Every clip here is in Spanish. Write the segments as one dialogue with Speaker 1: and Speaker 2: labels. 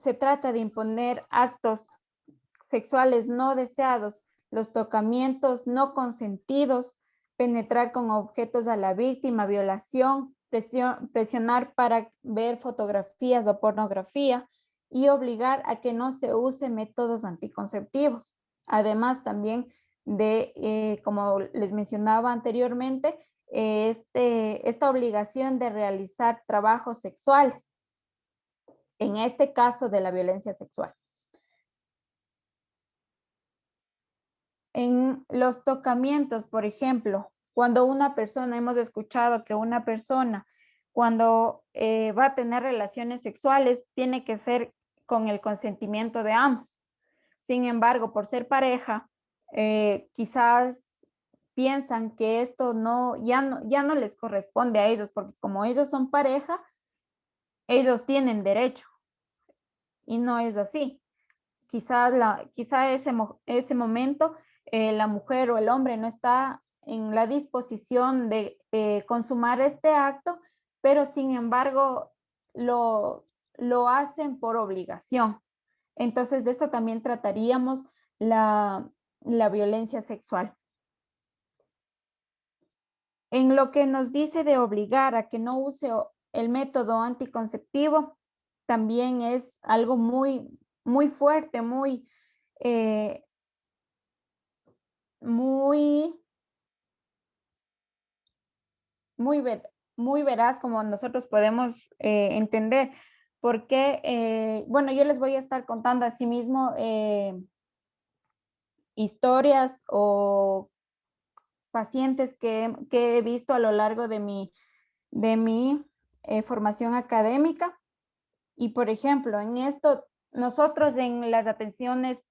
Speaker 1: se trata de imponer actos sexuales no deseados, los tocamientos no consentidos, penetrar con objetos a la víctima, violación, presionar para ver fotografías o pornografía y obligar a que no se use métodos anticonceptivos. Además también de, como les mencionaba anteriormente, esta obligación de realizar trabajos sexuales, en este caso de la violencia sexual. En los tocamientos, por ejemplo, cuando una persona, hemos escuchado que una persona cuando va a tener relaciones sexuales tiene que ser con el consentimiento de ambos. Sin embargo, por ser pareja, quizás piensan que esto ya no les corresponde a ellos, porque como ellos son pareja, ellos tienen derecho. Y no es así. Quizás ese momento la mujer o el hombre no está en la disposición de consumar este acto, pero sin embargo lo hacen por obligación. Entonces de esto también trataríamos la violencia sexual. En lo que nos dice de obligar a que no use el método anticonceptivo, también es algo muy, muy fuerte, muy, muy, muy veraz como nosotros podemos entender. Porque, bueno, yo les voy a estar contando asimismo historias o pacientes que he visto a lo largo de mi formación académica. Y, por ejemplo, en esto, nosotros en las atenciones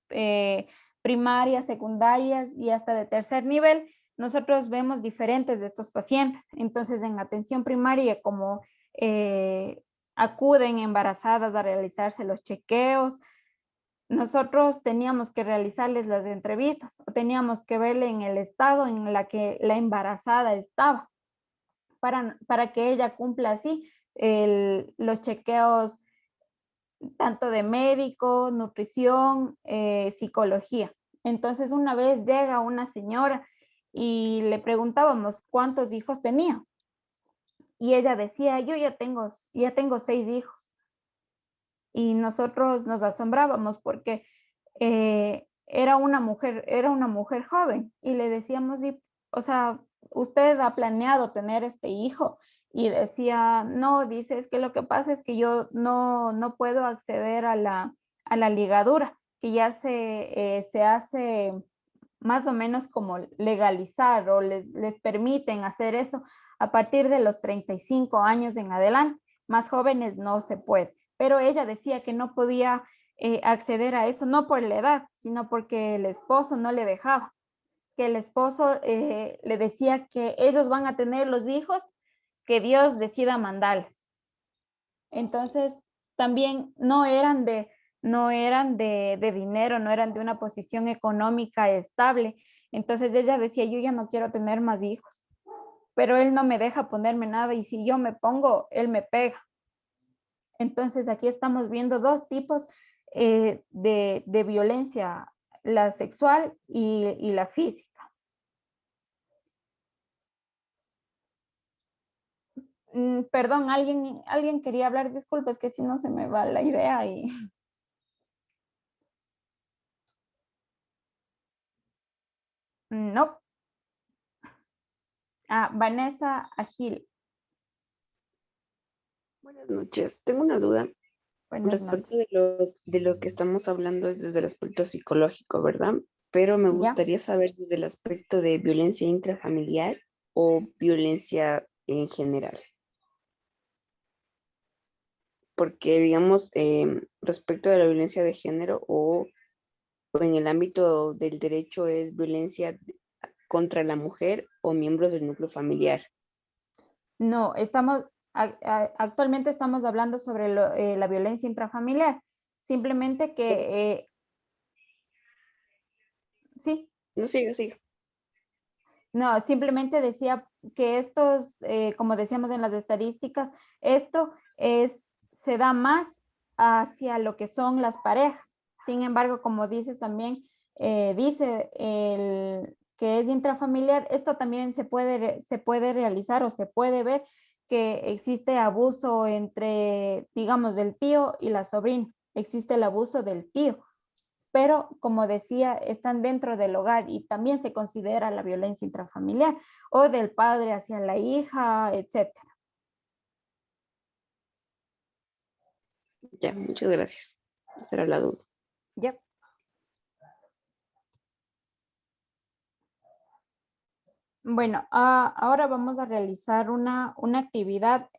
Speaker 1: primarias, secundarias y hasta de tercer nivel, nosotros vemos diferentes de estos pacientes. Entonces, en atención primaria, como acuden embarazadas a realizarse los chequeos, nosotros teníamos que realizarles las entrevistas o teníamos que verle en el estado en la que la embarazada estaba para que ella cumpla así los chequeos tanto de médico, nutrición, psicología. Entonces una vez llega una señora y le preguntábamos cuántos hijos tenía. Y ella decía, yo ya tengo 6 hijos. Y nosotros nos asombrábamos porque era una mujer joven. Y le decíamos, o sea, ¿usted ha planeado tener este hijo? Y decía, no, dice, es que lo que pasa es que yo no puedo acceder a la ligadura, que ya se hace más o menos como legalizar o les permiten hacer eso a partir de los 35 años en adelante. Más jóvenes no se puede. Pero ella decía que no podía acceder a eso, no por la edad, sino porque el esposo no le dejaba. Que el esposo le decía que ellos van a tener los hijos que Dios decida mandarles. Entonces, también no eran de dinero, no eran de una posición económica estable. Entonces ella decía, yo ya no quiero tener más hijos, pero él no me deja ponerme nada y si yo me pongo, él me pega. Entonces aquí estamos viendo dos tipos de violencia, la sexual y la física. Perdón, alguien quería hablar, disculpe, es que si no se me va la idea y... No. Vanessa Agil.
Speaker 2: Buenas noches. Tengo una duda
Speaker 1: Buenas
Speaker 2: respecto
Speaker 1: noches.
Speaker 2: de lo que estamos hablando es desde el aspecto psicológico, ¿verdad? Pero me
Speaker 1: ¿Ya?
Speaker 2: gustaría saber desde el aspecto de violencia intrafamiliar o violencia en general. Porque, digamos, respecto de la violencia de género o en el ámbito del derecho es violencia contra la mujer o miembros del núcleo familiar.
Speaker 1: No, actualmente estamos hablando sobre la violencia intrafamiliar. Simplemente que, sí,
Speaker 2: No, siga, siga.
Speaker 1: no, simplemente decía que estos, como decíamos en las estadísticas, esto se da más hacia lo que son las parejas. Sin embargo, como dices también, dice el que es intrafamiliar, esto también se puede realizar o se puede ver que existe abuso entre, digamos, del tío y la sobrina. Existe el abuso del tío, pero como decía, están dentro del hogar y también se considera la violencia intrafamiliar o del padre hacia la hija, etcétera.
Speaker 2: Ya, muchas gracias. Esa era la duda.
Speaker 1: ¿Ya? Bueno, ahora vamos a realizar una actividad.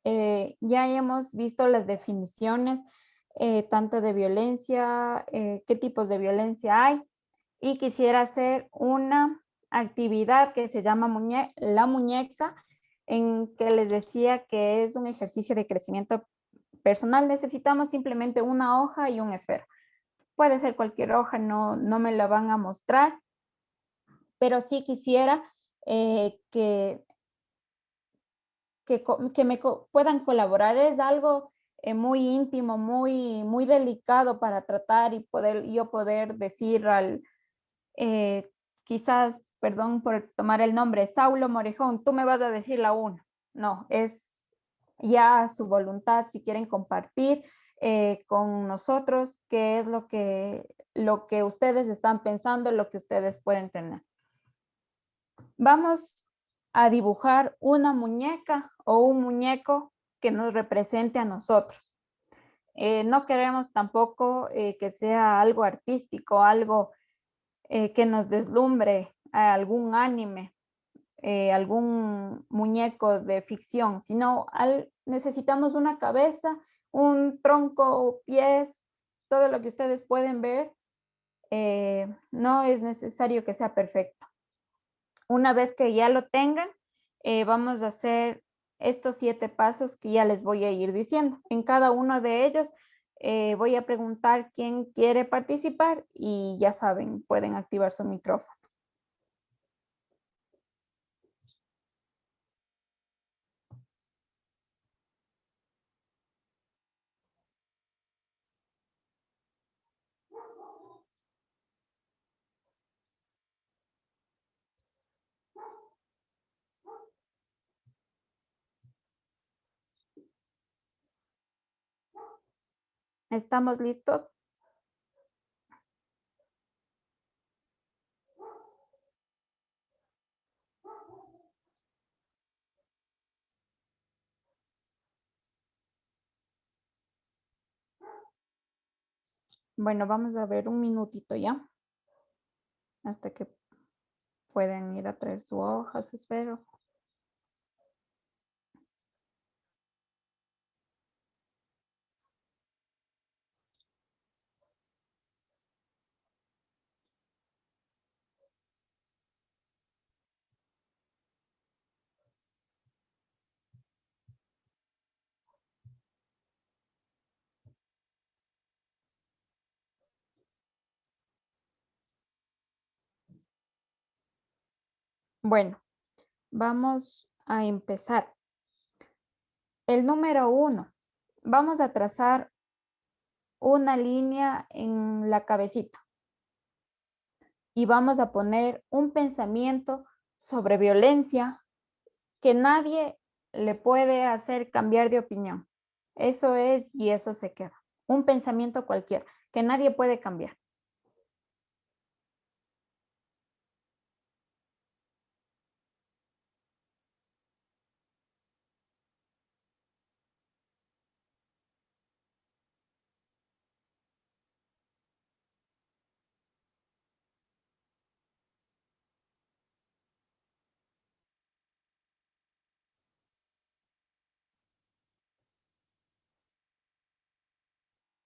Speaker 1: Ya hemos visto las definiciones, tanto de violencia, qué tipos de violencia hay, y quisiera hacer una actividad que se llama la muñeca, en que les decía que es un ejercicio de crecimiento personal. Necesitamos simplemente una hoja y un esfero. Puede ser cualquier hoja, no me la van a mostrar, pero sí quisiera que que me puedan colaborar. Es algo muy íntimo, muy delicado para tratar y yo poder decir eh, quizás, perdón por tomar el nombre, Saulo Morejón, tú me vas a decir la una. No, es ya su voluntad, si quieren compartir con nosotros qué es lo que ustedes están pensando, lo que ustedes pueden tener. Vamos a dibujar una muñeca o un muñeco que nos represente a nosotros. No queremos tampoco que sea algo artístico, algo que nos deslumbre, algún anime, algún muñeco de ficción, sino necesitamos una cabeza, un tronco, pies, todo lo que ustedes pueden ver. No es necesario que sea perfecto. Una vez que ya lo tengan, vamos a hacer estos 7 pasos que ya les voy a ir diciendo. En cada uno de ellos voy a preguntar quién quiere participar y ya saben, pueden activar su micrófono. ¿Estamos listos? Bueno, vamos a ver un minutito ya, hasta que pueden ir a traer su hoja, su esfero. Bueno, vamos a empezar. El número 1. Vamos a trazar una línea en la cabecita y vamos a poner un pensamiento sobre violencia que nadie le puede hacer cambiar de opinión. Eso es y eso se queda. Un pensamiento cualquiera que nadie puede cambiar.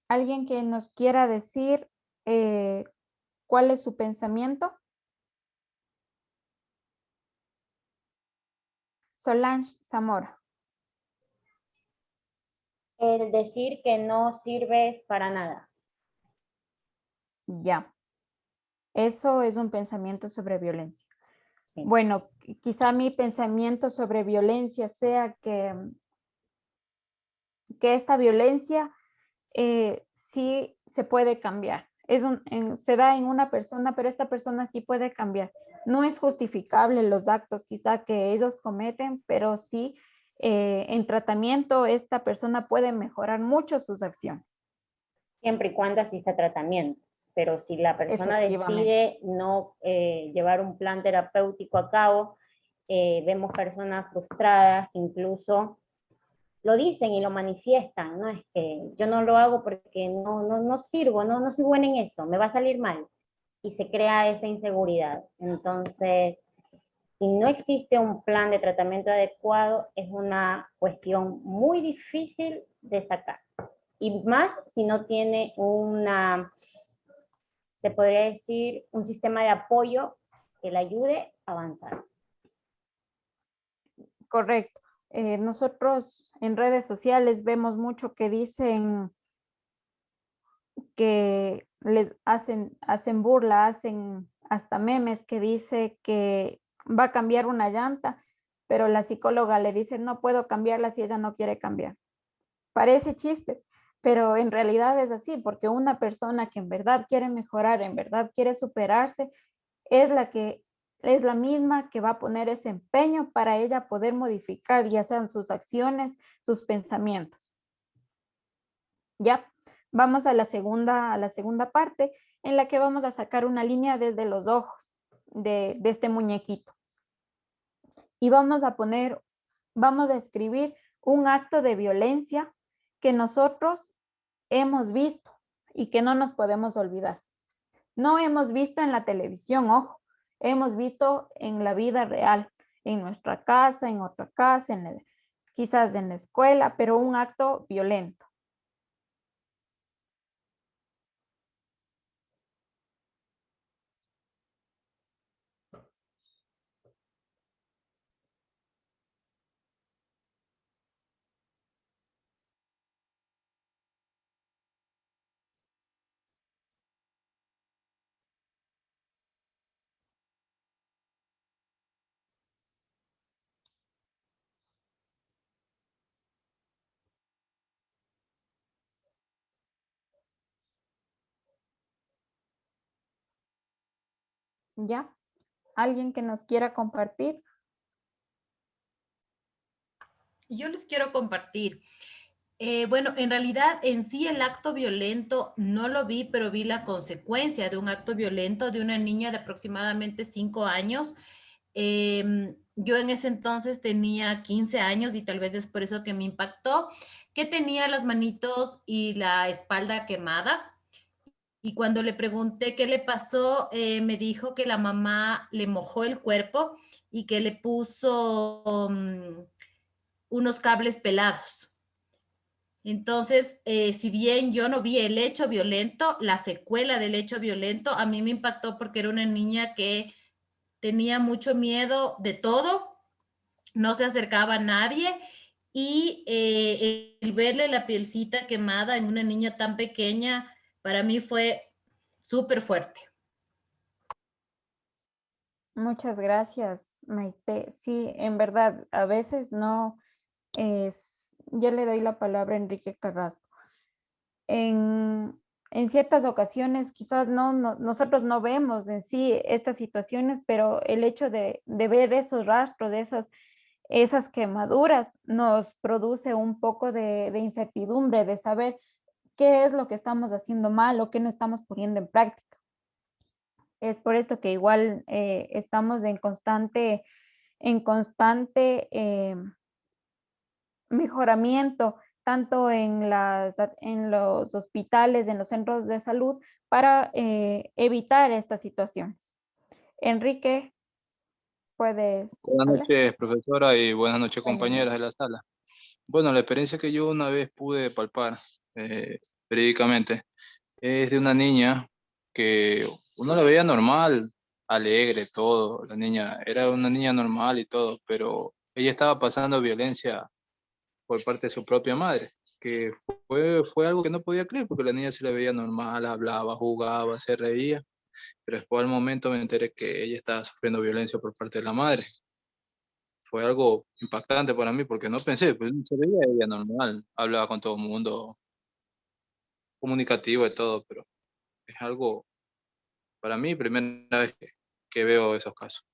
Speaker 1: ¿Alguien que nos quiera decir cuál es su pensamiento? Solange Zamora.
Speaker 3: El decir que no sirves para nada.
Speaker 1: Ya. Eso es un pensamiento sobre violencia.
Speaker 3: Sí.
Speaker 1: Bueno, quizá mi pensamiento sobre violencia sea que esta violencia sí se puede cambiar. Se da en una persona, pero esta persona sí puede cambiar. No es justificable los actos quizá que ellos cometen, pero sí en tratamiento esta persona puede mejorar mucho sus acciones.
Speaker 3: Siempre y cuando asista a tratamiento. Pero si la persona
Speaker 1: Efectivamente.
Speaker 3: decide no llevar un plan terapéutico a cabo, vemos personas frustradas, incluso lo dicen y lo manifiestan, ¿no? Es que yo no lo hago porque no sirvo, no soy buena en eso, me va a salir mal. Y se crea esa inseguridad. Entonces, si no existe un plan de tratamiento adecuado, es una cuestión muy difícil de sacar. Y más si no tiene se podría decir, un sistema de apoyo que le ayude a avanzar.
Speaker 1: Correcto. Nosotros en redes sociales vemos mucho que dicen que les hacen burla, hacen hasta memes que dice que va a cambiar una llanta, pero la psicóloga le dice, no puedo cambiarla si ella no quiere cambiar. Parece chiste, pero en realidad es así, porque una persona que en verdad quiere mejorar, en verdad quiere superarse, es la misma que va a poner ese empeño para ella poder modificar, ya sean sus acciones, sus pensamientos. Ya, vamos a la segunda parte en la que vamos a sacar una línea desde los ojos de este muñequito. Y vamos a escribir un acto de violencia que nosotros hemos visto y que no nos podemos olvidar. No hemos visto en la televisión, ojo, hemos visto en la vida real, en nuestra casa, en otra casa, quizás en la escuela, pero un acto violento. ¿Ya? ¿Alguien que nos quiera compartir?
Speaker 4: Yo les quiero compartir. Bueno, en realidad en sí el acto violento no lo vi, pero vi la consecuencia de un acto violento de una niña de aproximadamente 5 años. Yo en ese entonces tenía 15 años y tal vez es por eso que me impactó, que tenía las manitos y la espalda quemada. Y cuando le pregunté qué le pasó, me dijo que la mamá le mojó el cuerpo y que le puso unos cables pelados. Entonces, si bien yo no vi el hecho violento, la secuela del hecho violento, a mí me impactó porque era una niña que tenía mucho miedo de todo, no se acercaba a nadie y el verle la pielcita quemada en una niña tan pequeña, para mí fue súper fuerte.
Speaker 1: Muchas gracias, Maite. Sí, en verdad, a veces no es, ya le doy la palabra a Enrique Carrasco. En ciertas ocasiones quizás nosotros no vemos en sí estas situaciones, pero el hecho de ver esos rastros, de esas quemaduras, nos produce un poco de incertidumbre, de saber qué es lo que estamos haciendo mal o qué no estamos poniendo en práctica. Es por esto que igual estamos en constante mejoramiento, tanto en los hospitales, en los centros de salud, para evitar estas situaciones. Enrique, puedes
Speaker 5: Buenas
Speaker 1: hablar.
Speaker 5: noches, profesora, y buenas noches,
Speaker 1: Buenas
Speaker 5: compañeras de
Speaker 1: noches.
Speaker 5: la sala. Bueno, la experiencia que yo una vez pude palpar verídicamente es de una niña que uno la veía normal, alegre, todo. La niña era una niña normal y todo, pero ella estaba pasando violencia por parte de su propia madre, que fue algo que no podía creer, porque la niña se la veía normal, hablaba, jugaba, se reía, pero después al momento me enteré que ella estaba sufriendo violencia por parte de la madre. Fue algo impactante para mí porque no pensé, pues se veía ella normal, hablaba con todo el mundo, comunicativo y todo, pero es algo, para mí, primera vez que veo esos casos.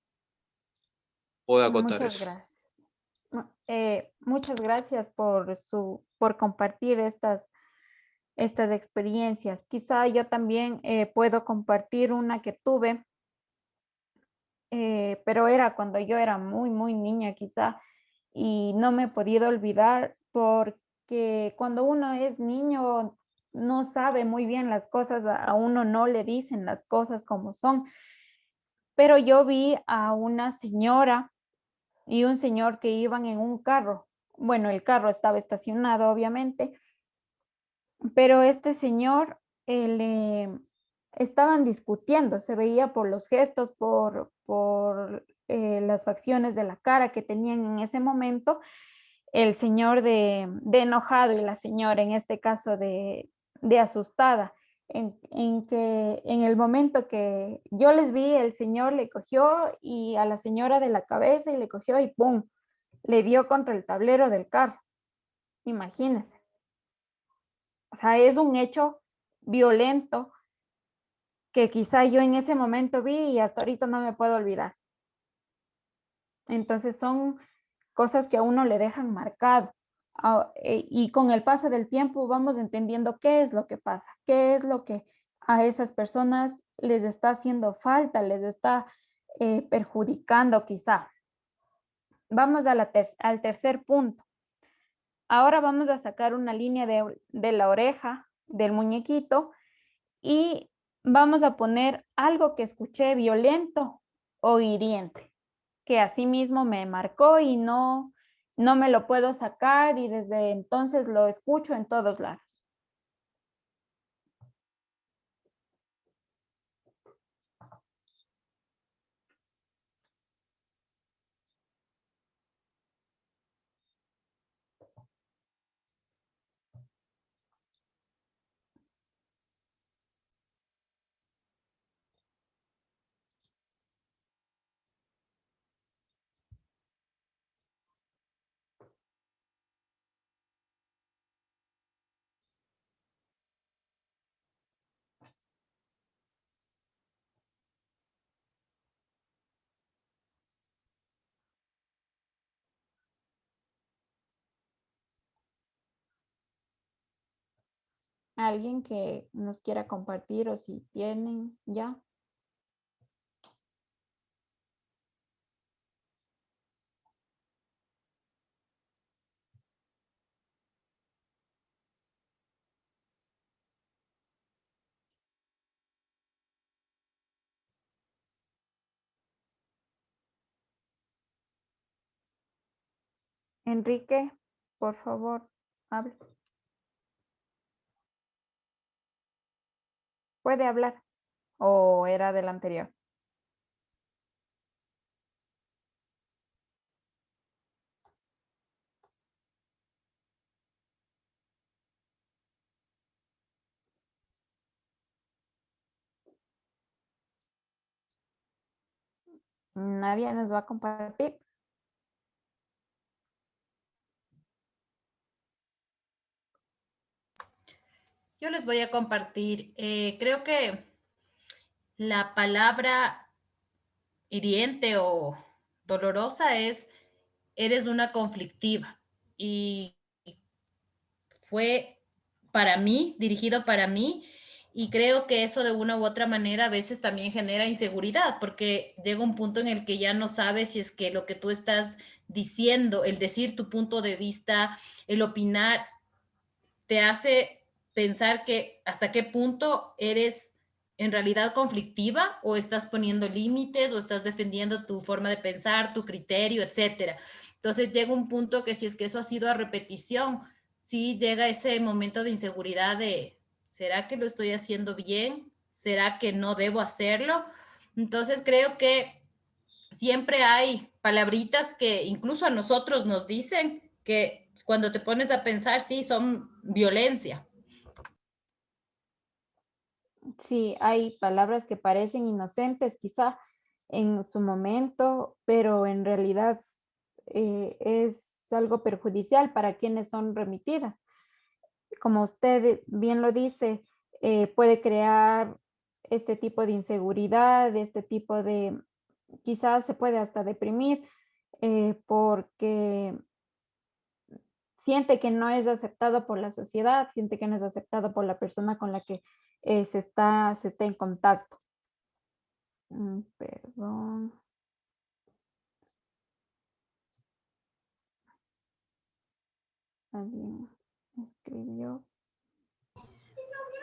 Speaker 5: Puedo acotar
Speaker 1: Muchas
Speaker 5: eso.
Speaker 1: gracias. Muchas gracias por compartir estas experiencias. Quizá yo también puedo compartir una que tuve, pero era cuando yo era muy, muy niña quizá, y no me he podido olvidar porque cuando uno es niño no sabe muy bien las cosas, a uno no le dicen las cosas como son, pero yo vi a una señora y un señor que iban en un carro. Bueno, el carro estaba estacionado, obviamente, pero este señor, estaban discutiendo, se veía por los gestos, por las facciones de la cara que tenían en ese momento, el señor de enojado y la señora, en este caso, de asustada. En que en el momento que yo les vi, el señor le cogió y a la señora de la cabeza y le cogió y ¡pum! Le dio contra el tablero del carro. Imagínense. O sea, es un hecho violento que quizá yo en ese momento vi y hasta ahorita no me puedo olvidar. Entonces son cosas que a uno le dejan marcado. Y con el paso del tiempo vamos entendiendo qué es lo que pasa, qué es lo que a esas personas les está haciendo falta, les está perjudicando quizá. Vamos a al tercer punto. Ahora vamos a sacar una línea de la oreja del muñequito y vamos a poner algo que escuché violento o hiriente, que asimismo me marcó y no me lo puedo sacar y desde entonces lo escucho en todos lados. ¿Alguien que nos quiera compartir o si tienen ya? Enrique, por favor, hable. ¿Puede hablar o era del anterior? Nadie nos va a compartir.
Speaker 4: Yo les voy a compartir. Creo que la palabra hiriente o dolorosa es, eres una conflictiva. Y fue para mí, dirigido para mí, y creo que eso de una u otra manera a veces también genera inseguridad, porque llega un punto en el que ya no sabes si es que lo que tú estás diciendo, el decir tu punto de vista, el opinar, te hace pensar que hasta qué punto eres en realidad conflictiva o estás poniendo límites o estás defendiendo tu forma de pensar, tu criterio, etcétera. Entonces llega un punto que si es que eso ha sido a repetición, sí llega ese momento de inseguridad de, ¿será que lo estoy haciendo bien? ¿Será que no debo hacerlo? Entonces creo que siempre hay palabritas que incluso a nosotros nos dicen que cuando te pones a pensar, sí, son violencia.
Speaker 1: Sí, hay palabras que parecen inocentes quizá en su momento, pero en realidad es algo perjudicial para quienes son remitidas. como usted bien lo dice, puede crear este tipo de inseguridad, este tipo de, quizás se puede hasta deprimir, porque siente que no es aceptado por la sociedad, siente que no es aceptado por la persona con la que se está en contacto. Perdón. Alguien escribió.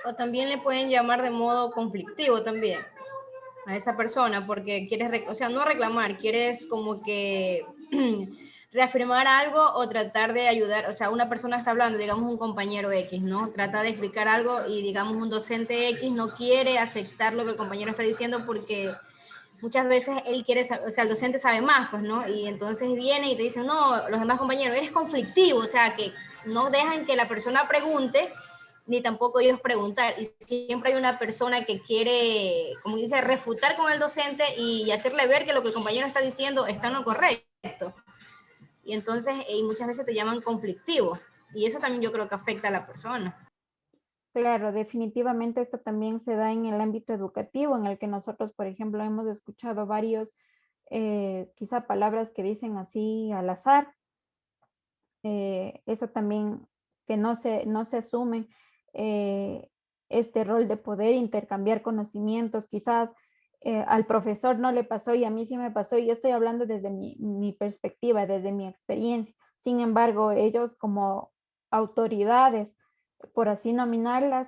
Speaker 6: O también le pueden llamar de modo conflictivo también a esa persona porque quieres, o sea, no reclamar, quieres como que reafirmar algo o tratar de ayudar, o sea, una persona está hablando, digamos un compañero X, ¿no? Trata de explicar algo y digamos un docente X no quiere aceptar lo que el compañero está diciendo porque muchas veces él quiere, o sea, el docente sabe más, pues, ¿no? Y entonces viene y te dice, no, los demás compañeros, eres conflictivo, o sea, que no dejan que la persona pregunte, ni tampoco ellos preguntar. Y siempre hay una persona que quiere, como dice, refutar con el docente y hacerle ver que lo que el compañero está diciendo está en lo correcto. Y entonces, y muchas veces te llaman conflictivo. Y eso también yo creo que afecta a la persona.
Speaker 1: Claro, definitivamente esto también se da en el ámbito educativo, en el que nosotros, por ejemplo, hemos escuchado varios, quizá palabras que dicen así al azar. Eso también, que no se asume este rol de poder intercambiar conocimientos. Quizás al profesor no le pasó y a mí sí me pasó, y yo estoy hablando desde mi perspectiva, desde mi experiencia. Sin embargo, ellos como autoridades, por así nominarlas,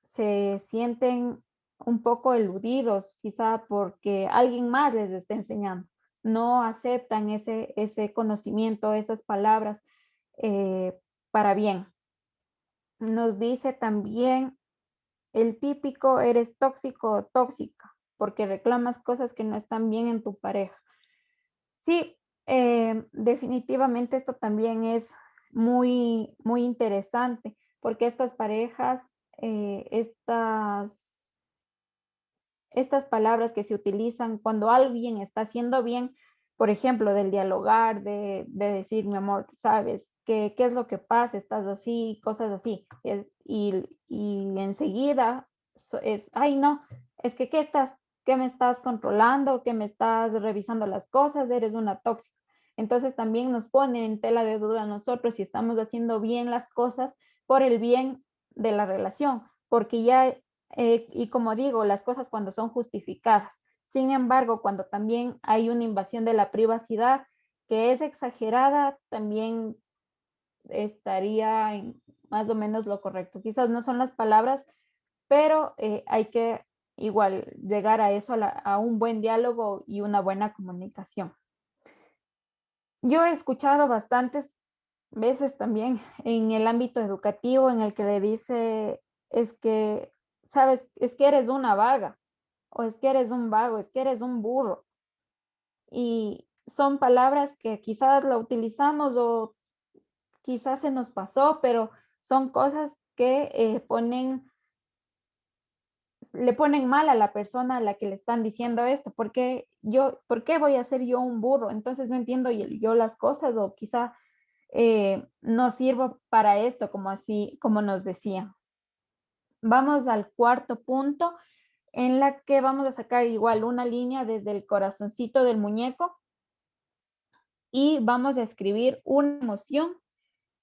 Speaker 1: se sienten un poco eludidos, quizá porque alguien más les está enseñando. No aceptan ese conocimiento, esas palabras para bien. Nos dice también el típico eres tóxico o tóxica porque reclamas cosas que no están bien en tu pareja. Sí, definitivamente esto también es muy, muy interesante porque estas parejas, estas palabras que se utilizan cuando alguien está haciendo bien, por ejemplo, del dialogar, de decir, mi amor, sabes, ¿qué es lo que pasa? Estás así, cosas así. Y enseguida es, ay, no, es que ¿qué me estás controlando? ¿Qué me estás revisando las cosas? Eres una tóxica. Entonces también nos pone en tela de duda a nosotros si estamos haciendo bien las cosas por el bien de la relación, porque ya y como digo, las cosas cuando son justificadas. Sin embargo, cuando también hay una invasión de la privacidad que es exagerada, también estaría en más o menos lo correcto. Quizás no son las palabras, pero hay que igual llegar a eso, a un buen diálogo y una buena comunicación. Yo he escuchado bastantes veces también en el ámbito educativo en el que le dice, es que, sabes, es que eres una vaga, o es que eres un vago, es que eres un burro. Y son palabras que quizás la utilizamos o quizás se nos pasó, pero son cosas que le ponen mal a la persona a la que le están diciendo esto. ¿Por qué voy a ser yo un burro? Entonces no entiendo yo las cosas o quizá no sirvo para esto, como nos decía. Vamos al cuarto punto, en la que vamos a sacar igual una línea desde el corazoncito del muñeco y vamos a escribir una emoción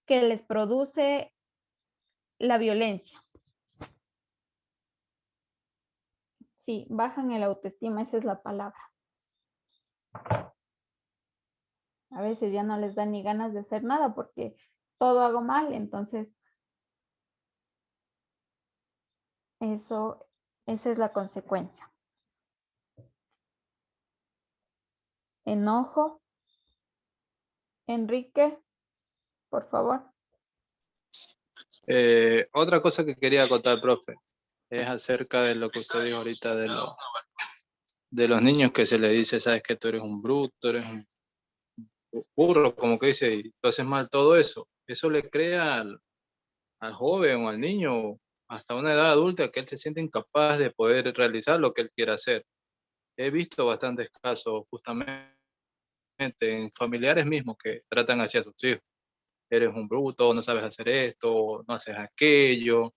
Speaker 1: que les produce la violencia. Sí, bajan el autoestima, esa es la palabra. A veces ya no les dan ni ganas de hacer nada porque todo hago mal, entonces esa es la consecuencia. Enojo. Enrique, por favor.
Speaker 5: Otra cosa que quería acotar, profe, es acerca de lo que usted dijo ahorita de los niños que se les dice, sabes que tú eres un bruto, eres un burro, como que dice, y tú haces mal todo eso. Eso le crea al joven o al niño hasta una edad adulta que él se siente incapaz de poder realizar lo que él quiere hacer. He visto bastantes casos justamente en familiares mismos que tratan así a sus hijos. eres un bruto, no sabes hacer esto, no haces aquello.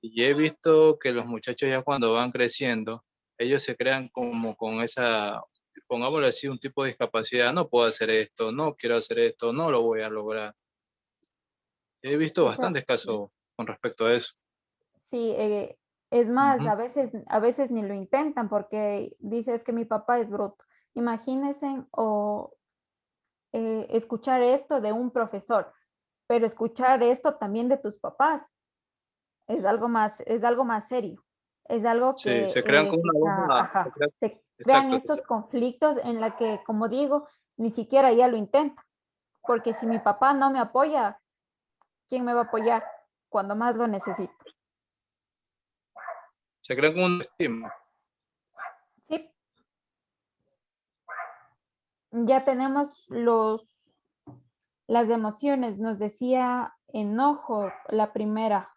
Speaker 5: Y he visto que los muchachos ya cuando van creciendo, ellos se crean como con esa, pongámoslo así, un tipo de discapacidad, no puedo hacer esto, no quiero hacer esto, no lo voy a lograr. He visto
Speaker 1: O sea,
Speaker 5: bastantes casos con respecto a eso.
Speaker 1: sí, es más,
Speaker 5: Ujú.
Speaker 1: a veces ni lo intentan porque dices que mi papá es bruto. Imagínense o escuchar esto de un profesor, pero escuchar esto también de tus papás es algo más serio. Es algo
Speaker 5: Sí,
Speaker 1: que
Speaker 5: se crean como una
Speaker 1: quizá,
Speaker 5: bomba,
Speaker 1: ajá, se crean
Speaker 5: exacto,
Speaker 1: estos conflictos en la que, como digo, ni siquiera ya lo intenta. Porque si mi papá no me apoya, ¿quién me va a apoyar cuando más lo necesito?
Speaker 5: se crean como un estigma.
Speaker 1: Sí, ya tenemos las emociones. Nos decía enojo, la primera.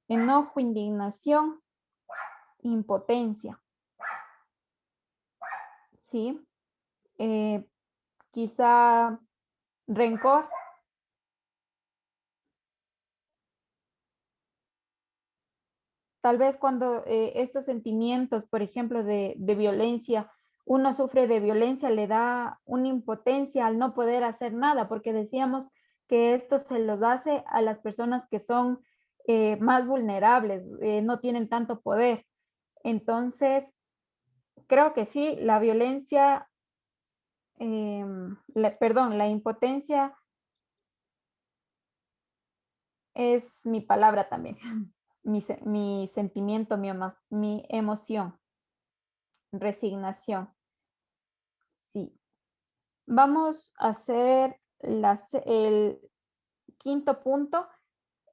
Speaker 1: Enojo, indignación, impotencia. Sí, eh, quizá rencor. Tal vez cuando estos sentimientos, por ejemplo, de violencia, uno sufre de violencia, le da una impotencia al no poder hacer nada, porque decíamos que esto se los hace a las personas que son más vulnerables, no tienen tanto poder. Entonces, creo que sí, la violencia, perdón, la impotencia es mi palabra también, mi sentimiento, mi emoción, resignación. Sí. Vamos a hacer el quinto punto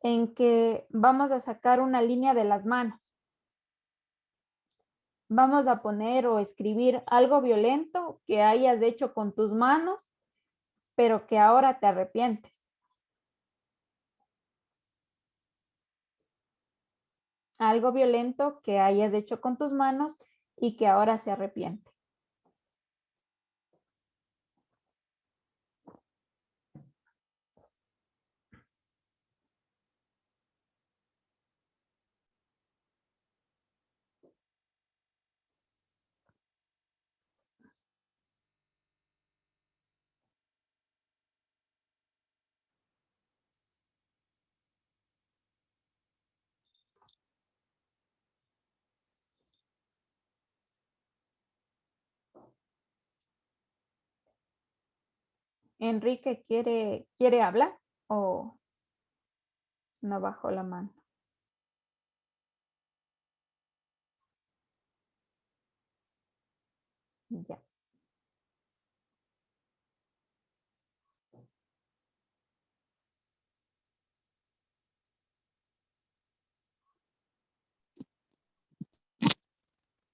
Speaker 1: en que vamos a sacar una línea de las manos. Vamos a poner o escribir algo violento que hayas hecho con tus manos, pero que ahora te arrepientes. Algo violento que hayas hecho con tus manos y que ahora se arrepiente. Enrique quiere hablar o no bajó la mano. Ya.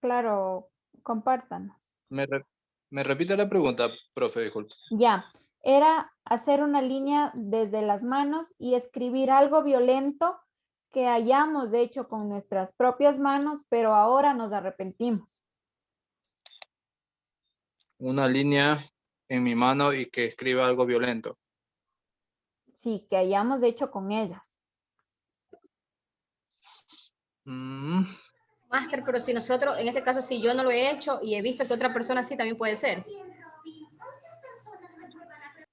Speaker 1: Claro, compártanos.
Speaker 5: Me repite la pregunta, profe, disculpe.
Speaker 1: Ya, era hacer una línea desde las manos y escribir algo violento que hayamos hecho con nuestras propias manos, pero ahora nos arrepentimos.
Speaker 5: Una línea en mi mano y que escriba algo violento.
Speaker 1: Sí, que hayamos hecho con ellas.
Speaker 5: Mm,
Speaker 6: Máster, pero si nosotros, en este caso, si yo no lo he hecho y he visto que otra persona sí también puede ser.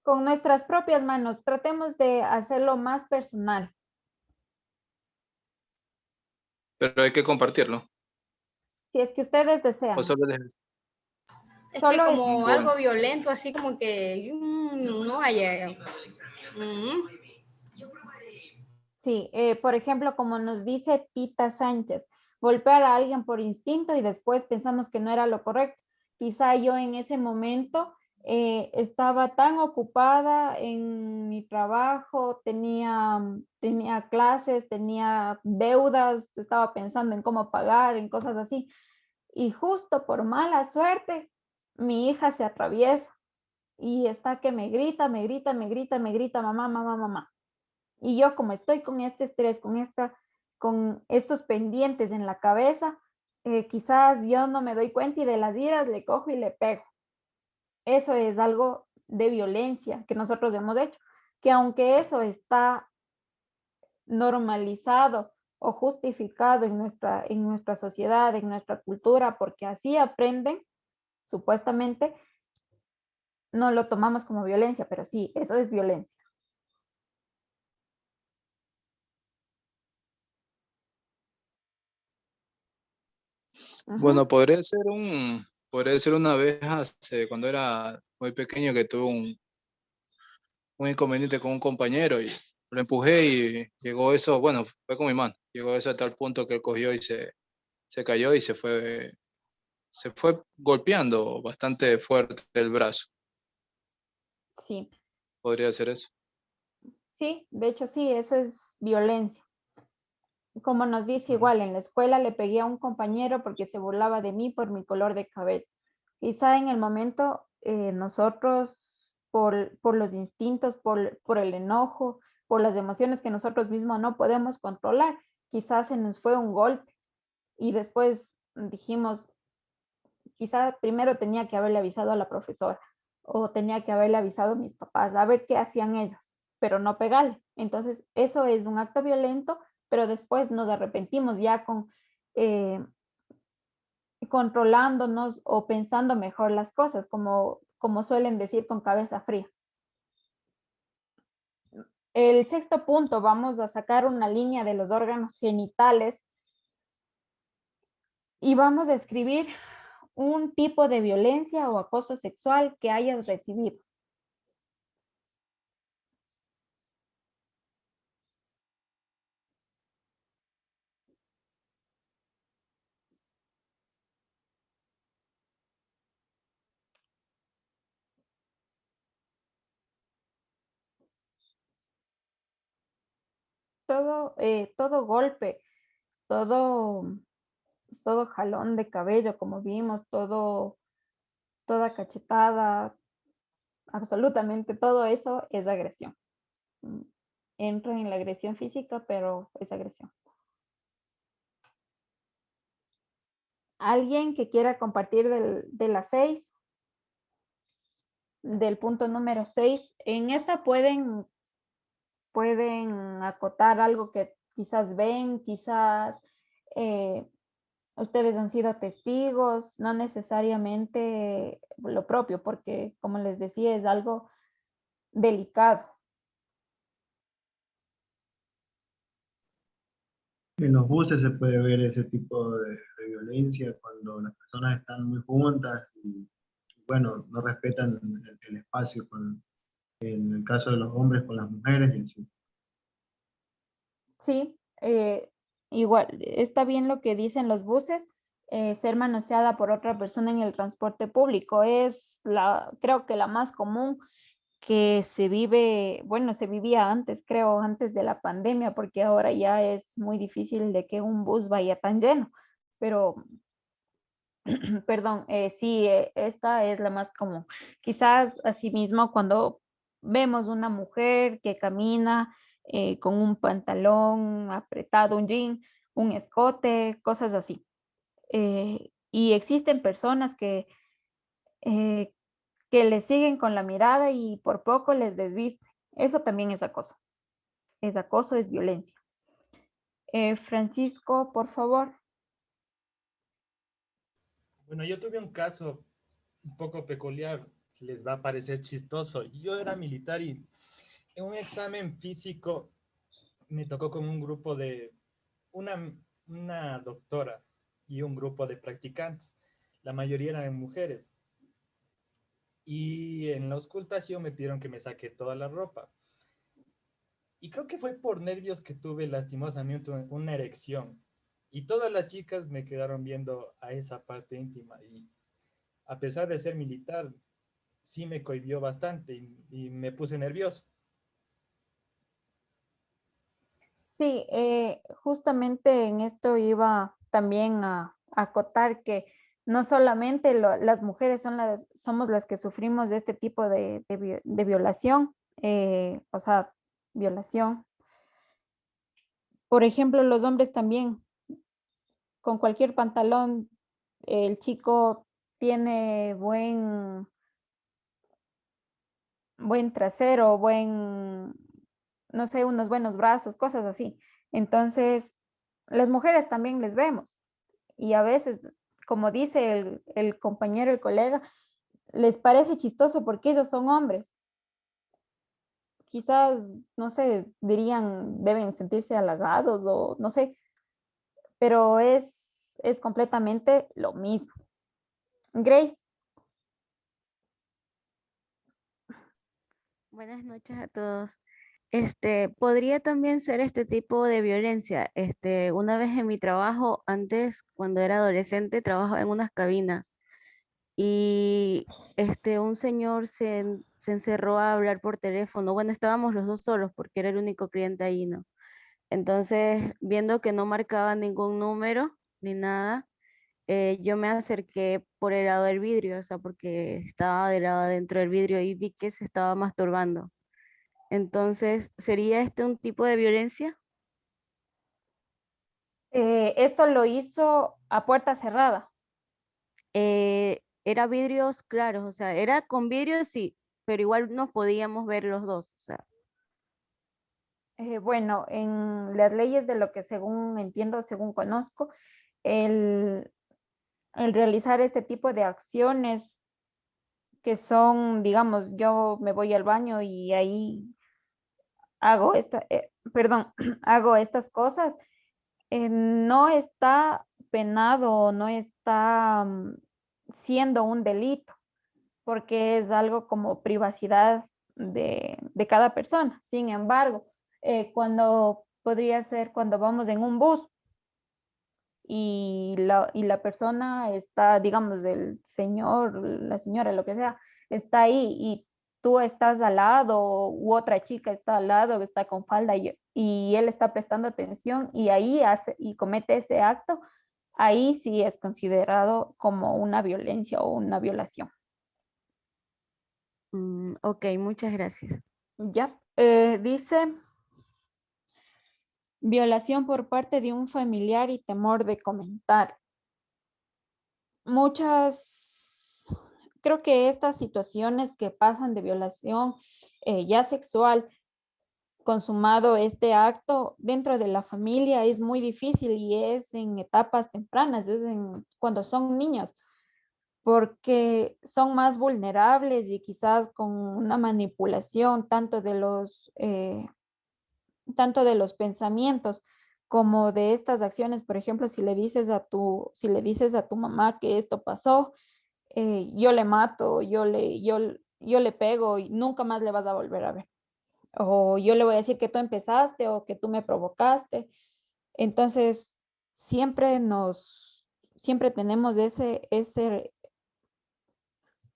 Speaker 1: Con nuestras propias manos, tratemos de hacerlo más personal.
Speaker 5: pero hay que compartirlo.
Speaker 1: Si es que ustedes
Speaker 5: O
Speaker 1: desean.
Speaker 5: solo les...
Speaker 6: Es que
Speaker 1: Solo es,
Speaker 6: como
Speaker 5: Bueno,
Speaker 6: algo violento, así como que no haya.
Speaker 1: sí, por ejemplo, como nos dice Tita Sánchez, golpear a alguien por instinto y después pensamos que no era lo correcto. Quizá yo en ese momento estaba tan ocupada en mi trabajo, tenía clases, tenía deudas, estaba pensando en cómo pagar, en cosas así. Y justo por mala suerte, mi hija se atraviesa y está que me grita, me grita, me grita, me grita, mamá, mamá, mamá. Y yo como estoy con este estrés, con estos pendientes en la cabeza, quizás yo no me doy cuenta y de las iras le cojo y le pego. Eso es algo de violencia que nosotros hemos hecho. que aunque eso está normalizado o justificado en nuestra sociedad, en nuestra cultura, porque así aprenden, supuestamente, no lo tomamos como violencia, pero sí, eso es violencia.
Speaker 5: Bueno, podría ser una vez cuando era muy pequeño que tuve un inconveniente con un compañero y lo empujé y llegó eso, bueno, fue con mi mano, llegó eso a tal punto que él cogió y se cayó y se fue golpeando bastante fuerte el brazo.
Speaker 1: Sí,
Speaker 5: Podría ser eso.
Speaker 1: sí, de hecho sí, eso es violencia. Como nos dice igual, en la escuela le pegué a un compañero porque se burlaba de mí por mi color de cabello. Quizá en el momento nosotros, por los instintos, por el enojo, por las emociones que nosotros mismos no podemos controlar, quizás se nos fue un golpe y después dijimos, quizá primero tenía que haberle avisado a la profesora o tenía que haberle avisado a mis papás, a ver qué hacían ellos, pero no pegarle. Entonces, eso es un acto violento, pero después nos arrepentimos ya eh, controlándonos o pensando mejor las cosas, como suelen decir, con cabeza fría. El sexto punto, vamos a sacar una línea de los órganos genitales y vamos a escribir un tipo de violencia o acoso sexual que hayas recibido. Todo golpe, todo, todo jalón de cabello, como vimos, toda cachetada, absolutamente todo eso es agresión. Entro en la agresión física, pero es agresión. ¿Alguien que quiera compartir de las 6? Del punto número 6. En esta pueden acotar algo que quizás ven, quizás ustedes han sido testigos, no necesariamente lo propio, porque como les decía, es algo delicado.
Speaker 7: En los buses se puede ver ese tipo de violencia cuando las personas están muy juntas y, bueno, no respetan el espacio, en el caso de los hombres con las mujeres y así.
Speaker 1: Sí, igual, está bien lo que dicen los buses, ser manoseada por otra persona en el transporte público es creo que la más común que se vive, bueno, se vivía antes, creo, antes de la pandemia, porque ahora ya es muy difícil de que un bus vaya tan lleno, pero, perdón, sí, esta es la más común. Quizás asimismo cuando vemos una mujer que camina con un pantalón apretado, un jean, un escote, cosas así. Y existen personas eh, que les siguen con la mirada y por poco les desviste. Eso también es acoso. Es acoso, es violencia. Francisco, por favor.
Speaker 8: Bueno, yo tuve un caso un poco peculiar, les va a parecer chistoso. Yo era militar y en un examen físico me tocó con un grupo de una doctora y un grupo de practicantes. La mayoría eran mujeres. Y en la auscultación me pidieron que me saque toda la ropa. Y creo que fue por nervios que tuve lastimosamente una erección. Y todas las chicas me quedaron viendo a esa parte íntima. Y a pesar de ser militar, sí me cohibió bastante y me puse nervioso.
Speaker 1: Sí, justamente en esto iba también a acotar que no solamente las mujeres somos las que sufrimos de este tipo de violación, o sea, violación. Por ejemplo, los hombres también, con cualquier pantalón, el chico tiene buen trasero, no sé, unos buenos brazos, cosas así. Entonces, las mujeres también les vemos y a veces, como dice el compañero, el colega, les parece chistoso porque ellos son hombres. Quizás, no sé, dirían, deben sentirse halagados o no sé, pero es completamente lo mismo. Grace.
Speaker 9: Buenas noches a todos. Podría también ser este tipo de violencia. Una vez en mi trabajo, antes, cuando era adolescente, trabajaba en unas cabinas y un señor se encerró a hablar por teléfono. Bueno, estábamos los dos solos porque era el único cliente ahí, ¿no? Entonces, viendo que no marcaba ningún número ni nada, yo me acerqué por el lado del vidrio, o sea, porque estaba del lado adentro del vidrio y vi que se estaba masturbando. Entonces, ¿sería este un tipo de violencia?
Speaker 1: Esto lo hizo a puerta cerrada.
Speaker 9: Era vidrios claros, o sea, era con vidrio sí, pero igual nos podíamos ver los dos, o sea.
Speaker 1: Bueno, en las leyes de lo que según entiendo, según conozco, el, el realizar este tipo de acciones que son, digamos, yo me voy al baño y ahí hago perdón, hago estas cosas, no está penado, no está siendo un delito, porque es algo como privacidad de cada persona. Sin embargo, cuando podría ser cuando vamos en un bus y la persona está, digamos, el señor, la señora, lo que sea, está ahí y tú estás al lado u otra chica está al lado, está con falda y él está prestando atención y ahí hace y comete ese acto, ahí sí es considerado como una violencia o una violación.
Speaker 9: Ok, muchas gracias.
Speaker 1: Ya, dice violación por parte de un familiar y temor de comentar. Creo que estas situaciones que pasan de violación ya sexual, consumado este acto dentro de la familia es muy difícil y es en etapas tempranas, cuando son niños, porque son más vulnerables y quizás con una manipulación tanto de los pensamientos como de estas acciones. Por ejemplo, si le dices a tu mamá que esto pasó, yo le mato, yo le pego y nunca más le vas a volver a ver. O yo le voy a decir que tú empezaste o que tú me provocaste. Entonces, siempre tenemos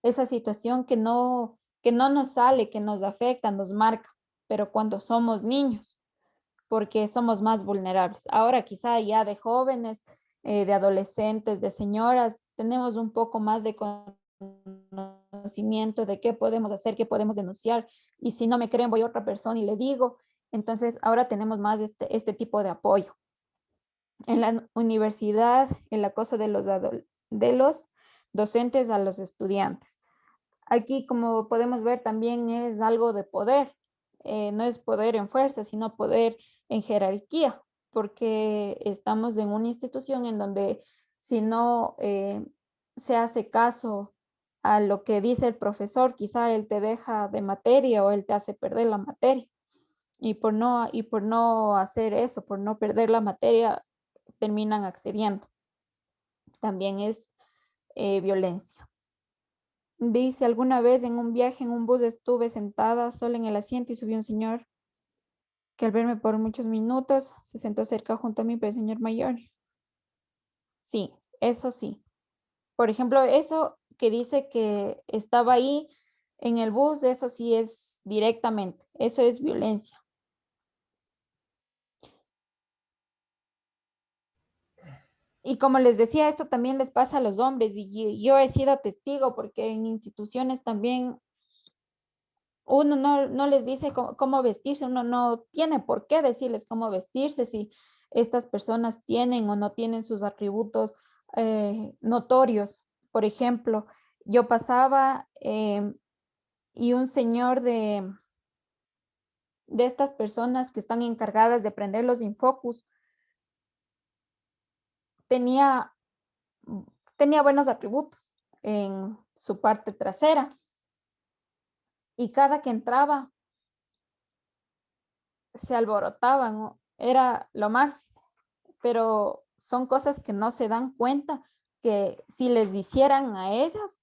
Speaker 1: esa situación que no nos sale, que nos afecta, nos marca, pero cuando somos niños, porque somos más vulnerables. Ahora quizá ya de jóvenes, de adolescentes, de señoras, tenemos un poco más de conocimiento de qué podemos hacer, qué podemos denunciar, y si no me creen voy a otra persona y le digo. Entonces ahora tenemos más este tipo de apoyo. En la universidad, el acoso de los docentes a los estudiantes. Aquí, como podemos ver, también es algo de poder. No es poder en fuerza, sino poder en jerarquía, porque estamos en una institución en donde si no se hace caso a lo que dice el profesor, quizá él te deja de materia o él te hace perder la materia. Y por no hacer eso, por no perder la materia, terminan accediendo. También es violencia. Dice, alguna vez en un viaje en un bus estuve sentada sola en el asiento y subió un señor que al verme por muchos minutos se sentó cerca junto a mí, pero el señor mayor. Sí, eso sí. Por ejemplo, eso que dice que estaba ahí en el bus, eso sí es directamente, eso es violencia. Y como les decía, esto también les pasa a los hombres y yo he sido testigo porque en instituciones también uno no les dice cómo vestirse, uno no tiene por qué decirles cómo vestirse si estas personas tienen o no tienen sus atributos notorios. Por ejemplo, yo pasaba y un señor de estas personas que están encargadas de prender los infocus tenía, tenía buenos atributos en su parte trasera y cada que entraba se alborotaban, ¿no? Era lo máximo, pero son cosas que no se dan cuenta que si les hicieran a ellas,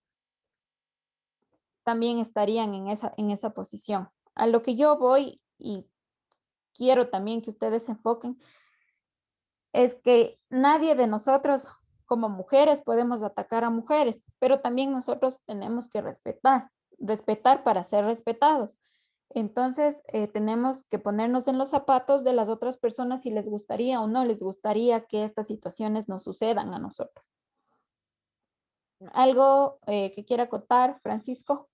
Speaker 1: también estarían en esa posición. A lo que yo voy y quiero también que ustedes se enfoquen es que nadie de nosotros como mujeres podemos atacar a mujeres, pero también nosotros tenemos que respetar para ser respetados. Entonces, tenemos que ponernos en los zapatos de las otras personas si les gustaría o no les gustaría que estas situaciones nos sucedan a nosotros. ¿Algo que quiera acotar, Francisco?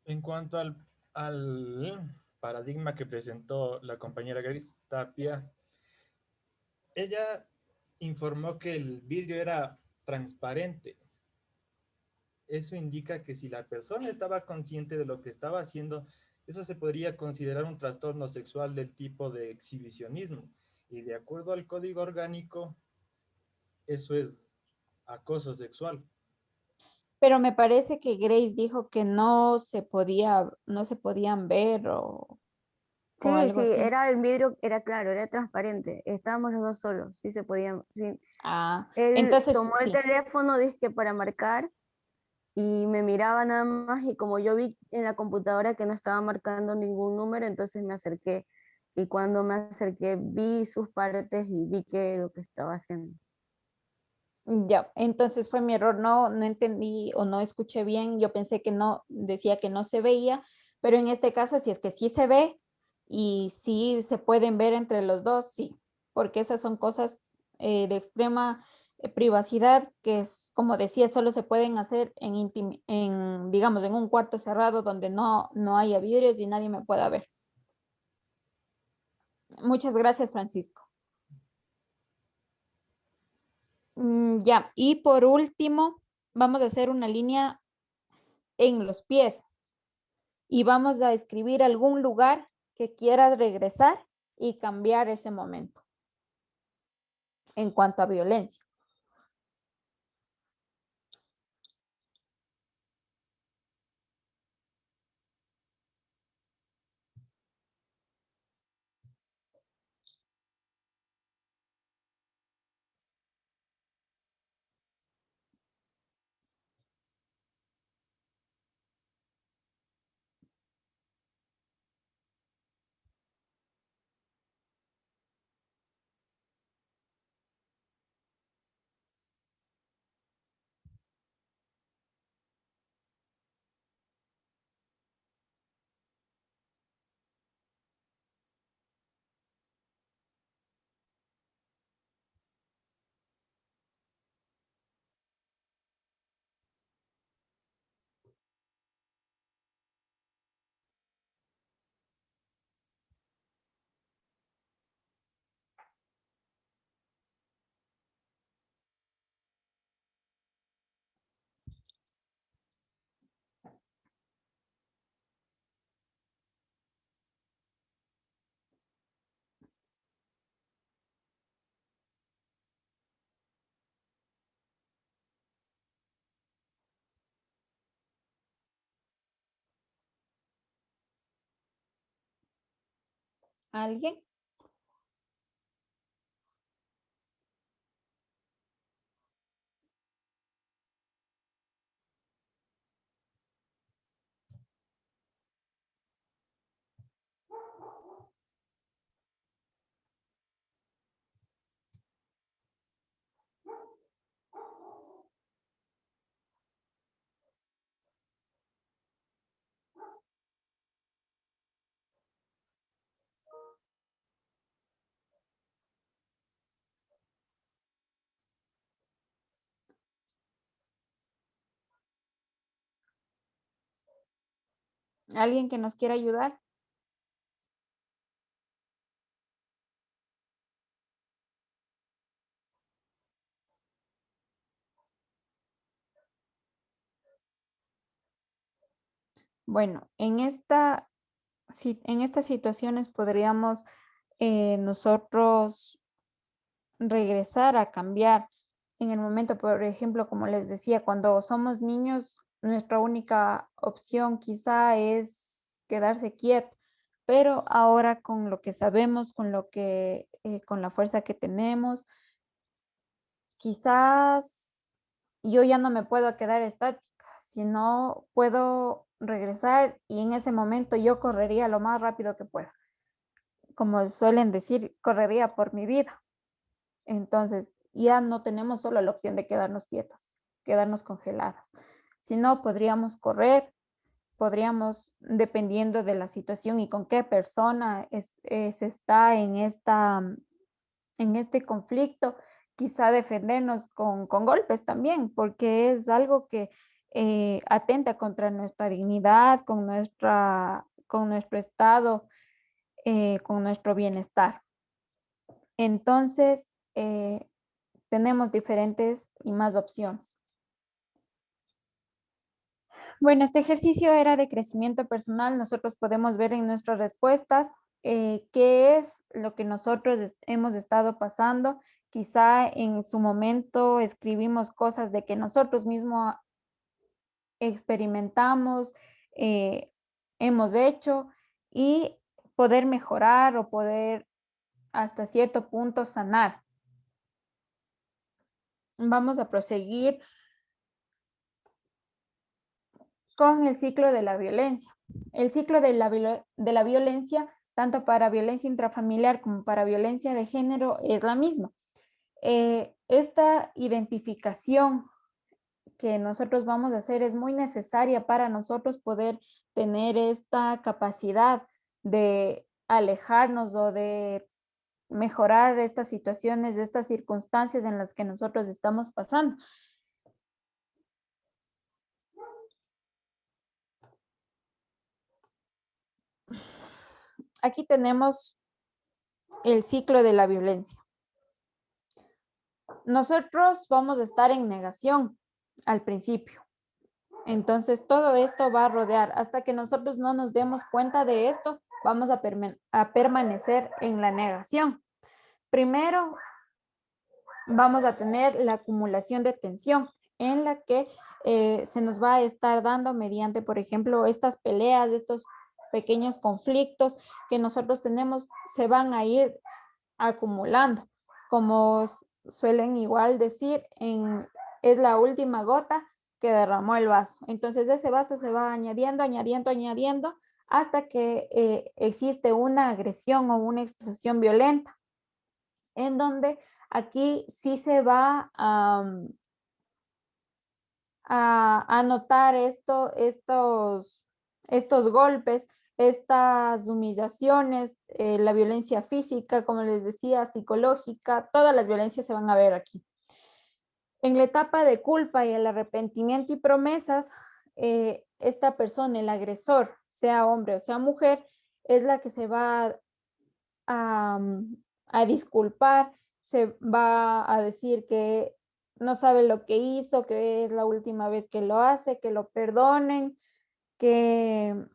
Speaker 8: En cuanto al paradigma que presentó la compañera Grace Tapia, ella informó que el vidrio era transparente. Eso indica que si la persona estaba consciente de lo que estaba haciendo, eso se podría considerar un trastorno sexual del tipo de exhibicionismo. Y de acuerdo al código orgánico, eso es acoso sexual.
Speaker 1: Pero me parece que Grace dijo que no se podían ver o
Speaker 9: Sí,
Speaker 1: algo
Speaker 9: sí,
Speaker 1: así.
Speaker 9: era el vidrio, era claro, era transparente. Estábamos los dos solos, sí se podían. Sí.
Speaker 1: Ah,
Speaker 9: Él
Speaker 1: entonces
Speaker 9: tomó el
Speaker 1: sí.
Speaker 9: teléfono, dizque para marcar, y me miraba nada más, y como yo vi en la computadora que no estaba marcando ningún número, entonces me acerqué. Y cuando me acerqué, vi sus partes y vi que lo que estaba haciendo.
Speaker 1: Ya, entonces fue mi error, no entendí o no escuché bien, yo pensé que no, decía que no se veía, pero en este caso si es que sí se ve y sí se pueden ver entre los dos, sí, porque esas son cosas de extrema privacidad que es, como decía, solo se pueden hacer digamos, en un cuarto cerrado donde no haya vidrios y nadie me pueda ver. Muchas gracias, Francisco. Ya, y por último, vamos a hacer una línea en los pies y vamos a escribir algún lugar que quieras regresar y cambiar ese momento en cuanto a violencia. ¿Alguien? ¿Alguien que nos quiera ayudar? Bueno, en estas situaciones podríamos nosotros regresar a cambiar en el momento, por ejemplo, como les decía, cuando somos niños, nuestra única opción quizá es quedarse quieto, pero ahora con lo que sabemos, con la fuerza que tenemos, quizás yo ya no me puedo quedar estática, sino puedo regresar y en ese momento yo correría lo más rápido que pueda. Como suelen decir, correría por mi vida. Entonces, ya no tenemos solo la opción de quedarnos quietas, quedarnos congeladas, sino podríamos correr, podríamos, dependiendo de la situación y con qué persona se está en este conflicto, quizá defendernos con golpes también, porque es algo que atenta contra nuestra dignidad, con nuestro estado, con nuestro bienestar. Entonces, tenemos diferentes y más opciones. Bueno, este ejercicio era de crecimiento personal. Nosotros podemos ver en nuestras respuestas qué es lo que nosotros hemos estado pasando. Quizá en su momento escribimos cosas de que nosotros mismos experimentamos, hemos hecho y poder mejorar o poder hasta cierto punto sanar. Vamos a proseguir con el ciclo de la violencia. El ciclo de la violencia, tanto para violencia intrafamiliar como para violencia de género, es la misma. Esta identificación que nosotros vamos a hacer es muy necesaria para nosotros poder tener esta capacidad de alejarnos o de mejorar estas situaciones, estas circunstancias en las que nosotros estamos pasando. Aquí tenemos el ciclo de la violencia. Nosotros vamos a estar en negación al principio. Entonces, todo esto va a rodear. Hasta que nosotros no nos demos cuenta de esto, vamos a permanecer en la negación. Primero, vamos a tener la acumulación de tensión en la que se nos va a estar dando mediante, por ejemplo, estas peleas, estos pequeños conflictos que nosotros tenemos, se van a ir acumulando. Como suelen igual decir, es la última gota que derramó el vaso. Entonces ese vaso se va añadiendo, añadiendo, hasta que existe una agresión o una explosión violenta, en donde aquí sí se va a notar estos golpes, estas humillaciones, la violencia física, como les decía, psicológica, todas las violencias se van a ver aquí. En la etapa de culpa y el arrepentimiento y promesas, esta persona, el agresor, sea hombre o sea mujer, es la que se va a disculpar, se va a decir que no sabe lo que hizo, que es la última vez que lo hace, que lo perdonen, que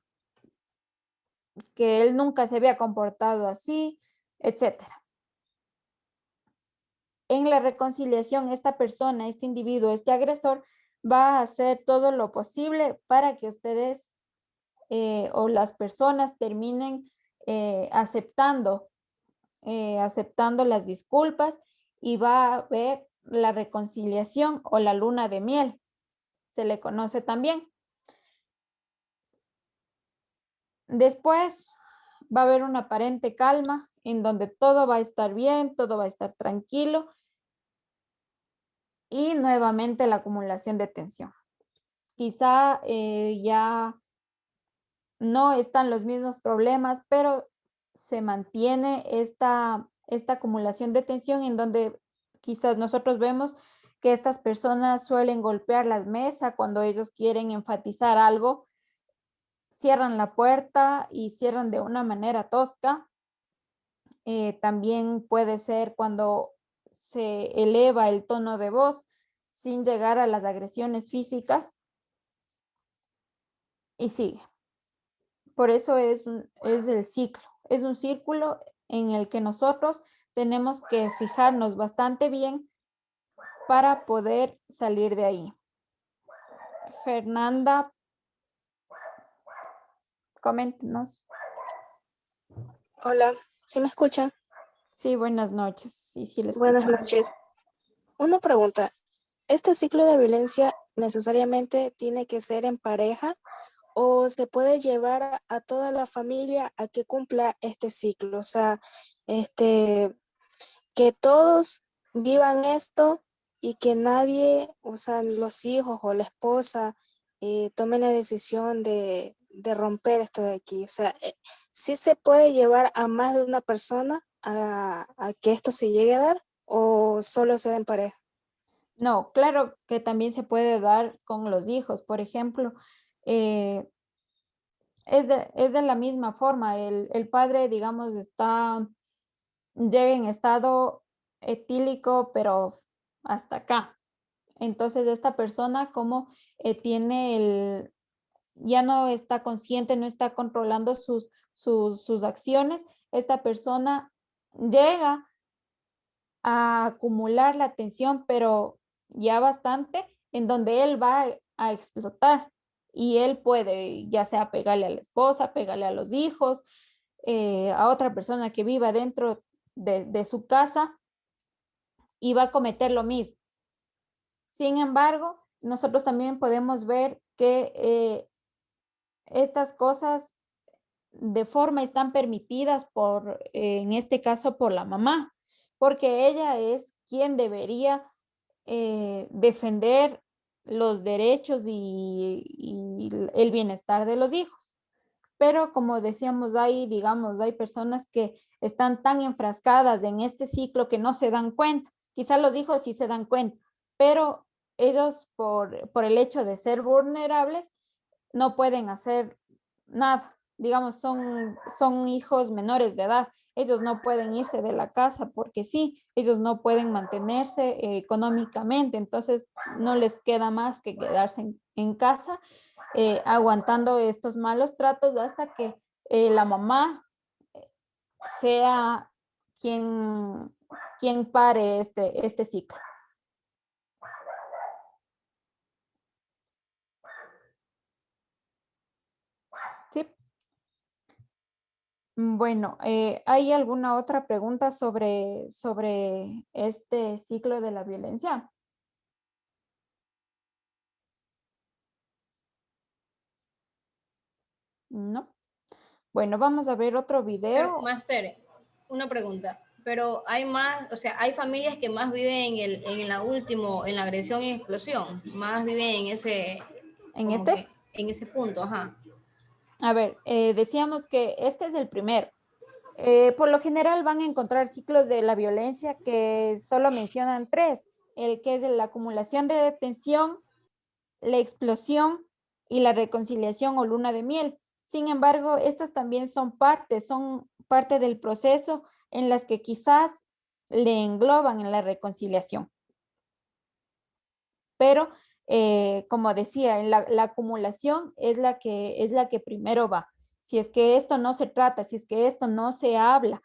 Speaker 1: él nunca se había comportado así, etcétera. En la reconciliación, esta persona, este individuo, este agresor, va a hacer todo lo posible para que ustedes o las personas terminen aceptando las disculpas y va a haber la reconciliación o la luna de miel, se le conoce también. Después va a haber una aparente calma en donde todo va a estar bien, todo va a estar tranquilo y nuevamente la acumulación de tensión. Quizá ya no están los mismos problemas, pero se mantiene esta acumulación de tensión en donde quizás nosotros vemos que estas personas suelen golpear las mesas cuando ellos quieren enfatizar algo, cierran la puerta y cierran de una manera tosca. También puede ser cuando se eleva el tono de voz sin llegar a las agresiones físicas y sigue. Por eso es el ciclo. Es un círculo en el que nosotros tenemos que fijarnos bastante bien para poder salir de ahí. Fernanda, coméntenos.
Speaker 10: Hola, ¿sí me escuchan?
Speaker 1: Sí, buenas noches. Sí, les
Speaker 10: Buenas
Speaker 1: escuchamos.
Speaker 10: noches. Una pregunta. ¿Este ciclo de violencia necesariamente tiene que ser en pareja o se puede llevar a toda la familia a que cumpla este ciclo? O sea, que todos vivan esto y que nadie, o sea, los hijos o la esposa tomen la decisión de romper esto de aquí. O sea, ¿sí se puede llevar a más de una persona a que esto se llegue a dar o solo se da en pareja?
Speaker 1: No, claro que también se puede dar con los hijos. Por ejemplo, es de la misma forma. El padre, digamos, llega en estado etílico, pero hasta acá. Entonces, esta persona como ya no está consciente, no está controlando sus acciones, esta persona llega a acumular la tensión, pero ya bastante, en donde él va a explotar y él puede ya sea pegarle a la esposa, pegarle a los hijos, a otra persona que viva dentro de su casa y va a cometer lo mismo. Sin embargo, nosotros también podemos ver que estas cosas de forma están permitidas en este caso, por la mamá, porque ella es quien debería defender los derechos y el bienestar de los hijos. Pero como decíamos, hay personas que están tan enfrascadas en este ciclo que no se dan cuenta. Quizá los hijos sí se dan cuenta, pero ellos por el hecho de ser vulnerables no pueden hacer nada. Digamos, son hijos menores de edad. Ellos no pueden irse de la casa porque sí, ellos no pueden mantenerse económicamente. Entonces, no les queda más que quedarse en casa aguantando estos malos tratos hasta que la mamá sea quien pare este ciclo. Sí. Bueno, ¿hay alguna otra pregunta sobre este ciclo de la violencia? No. Bueno, vamos a ver otro video.
Speaker 6: Máster, una pregunta. Pero hay más, o sea, hay familias que más viven en la agresión y explosión, más viven en ese,
Speaker 1: ¿En este?
Speaker 6: En ese punto, ajá.
Speaker 1: A ver, decíamos que este es el primero. Por lo general van a encontrar ciclos de la violencia que solo mencionan tres, el que es la acumulación de tensión, la explosión y la reconciliación o luna de miel. Sin embargo, estas también son parte del proceso en las que quizás le engloban en la reconciliación. Pero, como decía, la acumulación es la que primero va. Si es que esto no se trata, si es que esto no se habla,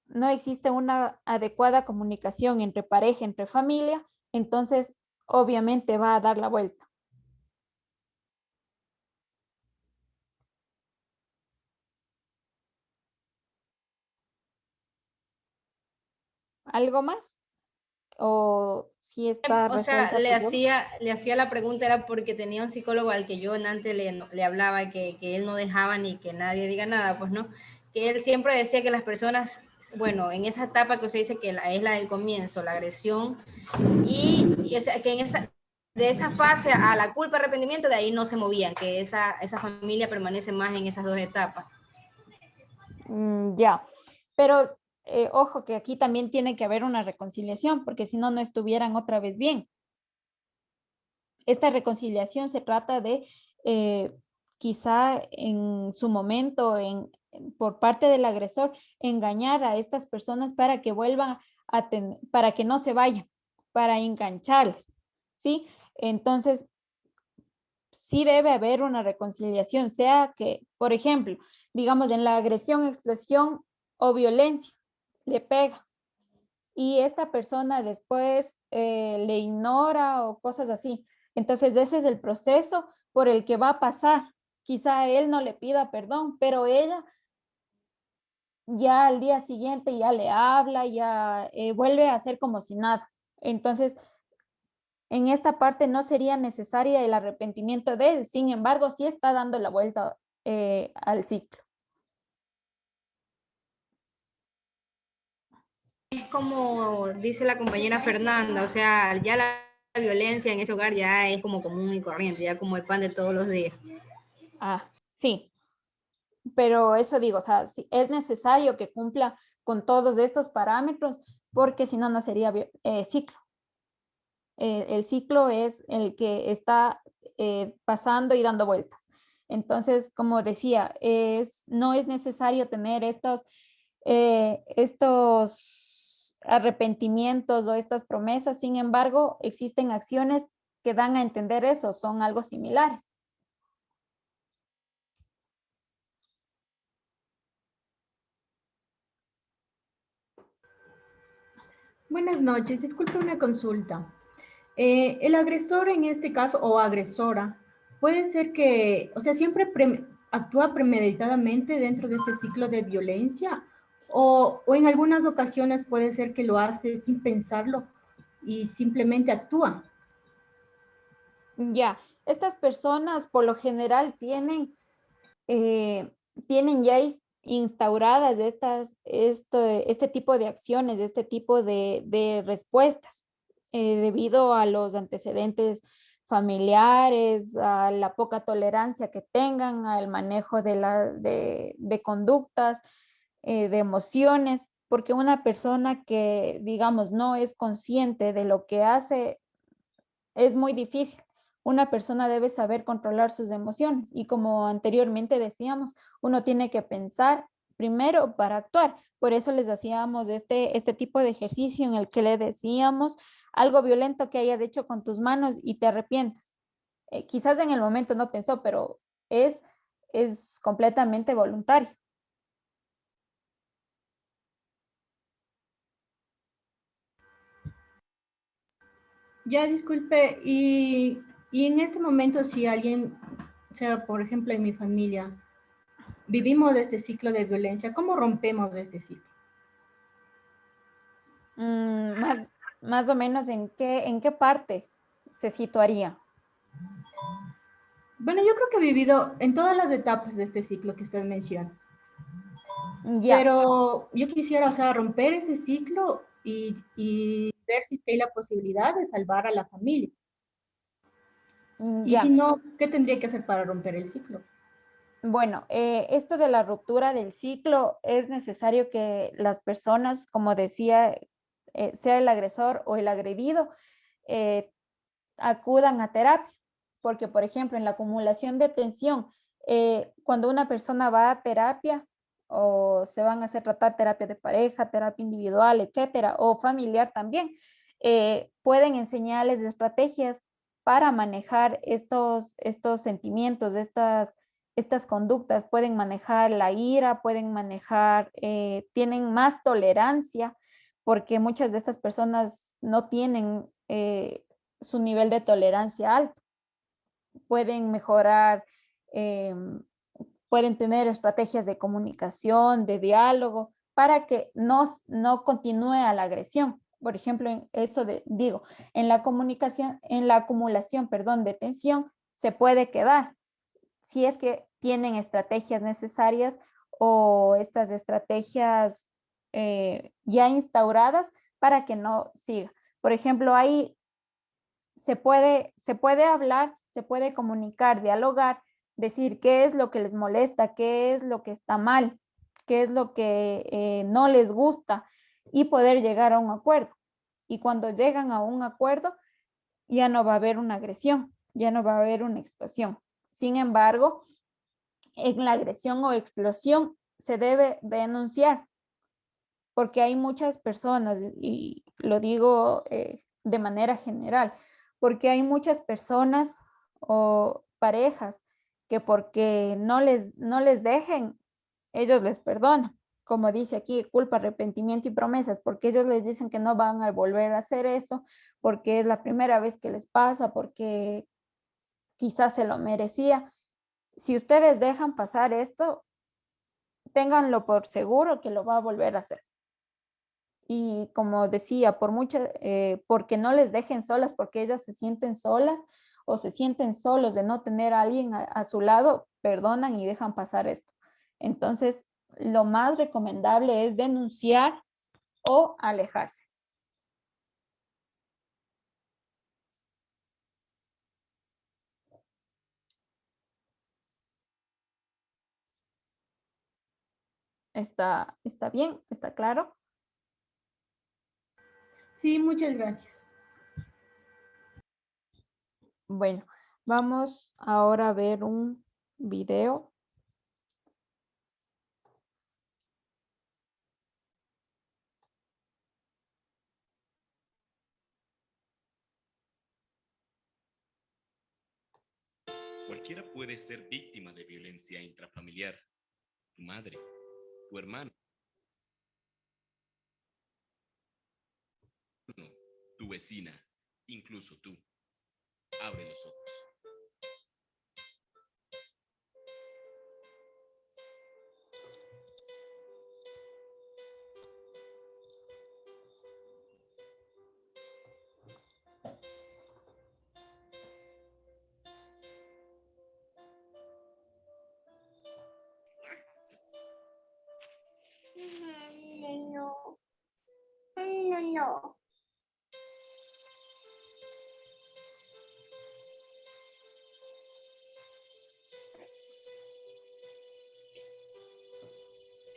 Speaker 1: no existe una adecuada comunicación entre pareja, entre familia, entonces obviamente va a dar la vuelta. ¿Algo más? ¿O si está
Speaker 6: O sea,
Speaker 1: resuelta tu duda?
Speaker 6: le hacía la pregunta era porque tenía un psicólogo al que yo antes le hablaba que él no dejaba ni que nadie diga nada, pues no, que él siempre decía que las personas, bueno, en esa etapa que usted dice que es la del comienzo, la agresión, y o sea, que de esa fase a la culpa, arrepentimiento, de ahí no se movían, que esa familia permanece más en esas dos etapas.
Speaker 1: Ya, pero ojo que aquí también tiene que haber una reconciliación, porque si no, no estuvieran otra vez bien. Esta reconciliación se trata de quizá en su momento, por parte del agresor, engañar a estas personas para que vuelvan para que no se vayan, para engancharles, ¿sí? Entonces, sí debe haber una reconciliación, sea que, por ejemplo, digamos en la agresión, explosión o violencia, le pega y esta persona después le ignora o cosas así. Entonces ese es el proceso por el que va a pasar. Quizá él no le pida perdón, pero ella ya al día siguiente ya le habla, ya vuelve a hacer como si nada. Entonces, en esta parte no sería necesaria el arrepentimiento de él, sin embargo, sí está dando la vuelta al ciclo.
Speaker 6: Es como dice la compañera Fernanda, o sea, ya la violencia en ese hogar ya es como común y corriente, ya como el pan de todos los días.
Speaker 1: Ah, sí, pero eso digo, o sea, sí, es necesario que cumpla con todos estos parámetros, porque si no, no sería ciclo. El ciclo es el que está pasando y dando vueltas. Entonces, como decía, no es necesario tener estos arrepentimientos o estas promesas, sin embargo, existen acciones que dan a entender eso, son algo similares.
Speaker 11: Buenas noches, disculpe una consulta. El agresor en este caso, o agresora, puede ser que, o sea, siempre actúa premeditadamente dentro de este ciclo de violencia, o en algunas ocasiones puede ser que lo hace sin pensarlo y simplemente actúa.
Speaker 1: Ya, estas personas por lo general tienen ya instauradas este tipo de acciones, este tipo de respuestas, debido a los antecedentes familiares, a la poca tolerancia que tengan, al manejo de conductas, de emociones, porque una persona que, digamos, no es consciente de lo que hace, es muy difícil. Una persona debe saber controlar sus emociones y como anteriormente decíamos, uno tiene que pensar primero para actuar. Por eso les hacíamos este tipo de ejercicio en el que le decíamos algo violento que hayas hecho con tus manos y te arrepientes. Quizás en el momento no pensó, pero es completamente voluntario.
Speaker 11: Ya, disculpe, y en este momento si alguien, o sea, por ejemplo, en mi familia, vivimos este ciclo de violencia, ¿cómo rompemos este ciclo?
Speaker 1: Más o menos en qué parte se situaría.
Speaker 11: Bueno, yo creo que he vivido en todas las etapas de este ciclo que usted menciona.
Speaker 1: Ya.
Speaker 11: Pero yo quisiera, o sea, romper ese ciclo y ver si hay la posibilidad de salvar a la familia. Y si
Speaker 1: Ya.
Speaker 11: no, ¿qué tendría que hacer para romper el ciclo?
Speaker 1: Bueno, esto de la ruptura del ciclo es necesario que las personas, como decía, sea el agresor o el agredido, eh, acudan a terapia, porque por ejemplo en la acumulación de tensión, cuando una persona va a terapia o se van a hacer tratar terapia de pareja, terapia individual, etcétera, o familiar también, pueden enseñarles estrategias para manejar estos sentimientos, estas conductas, pueden manejar la ira, pueden manejar, tienen más tolerancia, porque muchas de estas personas no tienen su nivel de tolerancia alto. Pueden mejorar, pueden tener estrategias de comunicación, de diálogo, para que no continúe a la agresión. Por ejemplo, digo, en la comunicación, en la acumulación, perdón, de tensión, se puede quedar si es que tienen estrategias necesarias o estas estrategias ya instauradas para que no siga. Por ejemplo, ahí se puede hablar, se puede comunicar, dialogar, decir qué es lo que les molesta, qué es lo que está mal, qué es lo que no les gusta y poder llegar a un acuerdo. Y cuando llegan a un acuerdo, ya no va a haber una agresión, ya no va a haber una explosión. Sin embargo, en la agresión o explosión se debe denunciar, porque hay muchas personas, y lo digo de manera general, porque hay muchas personas parejas que porque no les dejen, ellos les perdonan. Como dice aquí, culpa, arrepentimiento y promesas, porque ellos les dicen que no van a volver a hacer eso, porque es la primera vez que les pasa, porque quizás se lo merecía. Si ustedes dejan pasar esto, ténganlo por seguro que lo va a volver a hacer. Y como decía, porque no les dejen solas, porque ellas se sienten solas o se sienten solos de no tener a alguien a su lado, perdonan y dejan pasar esto. Entonces, lo más recomendable es denunciar o alejarse. ¿Está bien? ¿Está claro?
Speaker 11: Sí, muchas gracias.
Speaker 1: Bueno, vamos ahora a ver un video.
Speaker 12: Cualquiera puede ser víctima de violencia intrafamiliar. Tu madre, tu hermano, tu vecina, incluso tú. Abre los ojos.
Speaker 13: No. No.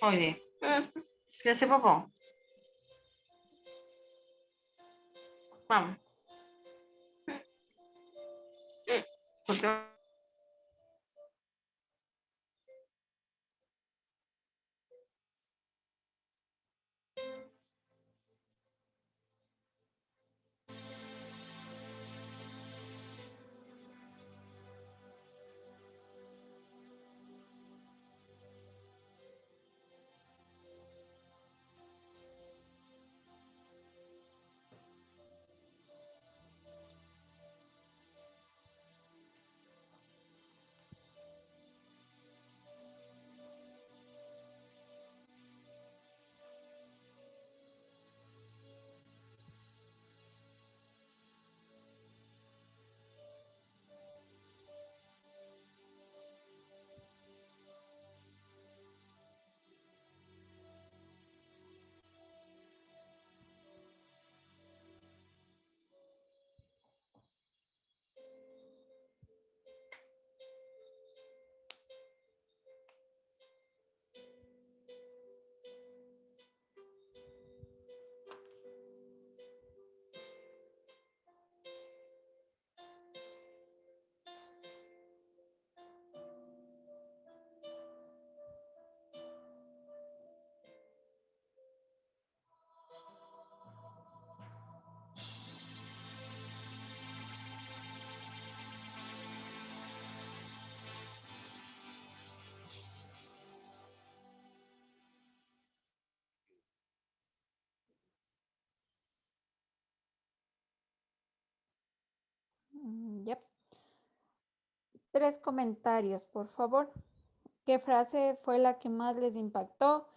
Speaker 14: Oye, ¿qué hace popó? Vamos. Porque
Speaker 1: Yep. 3 comentarios, por favor. ¿Qué frase fue la que más les impactó?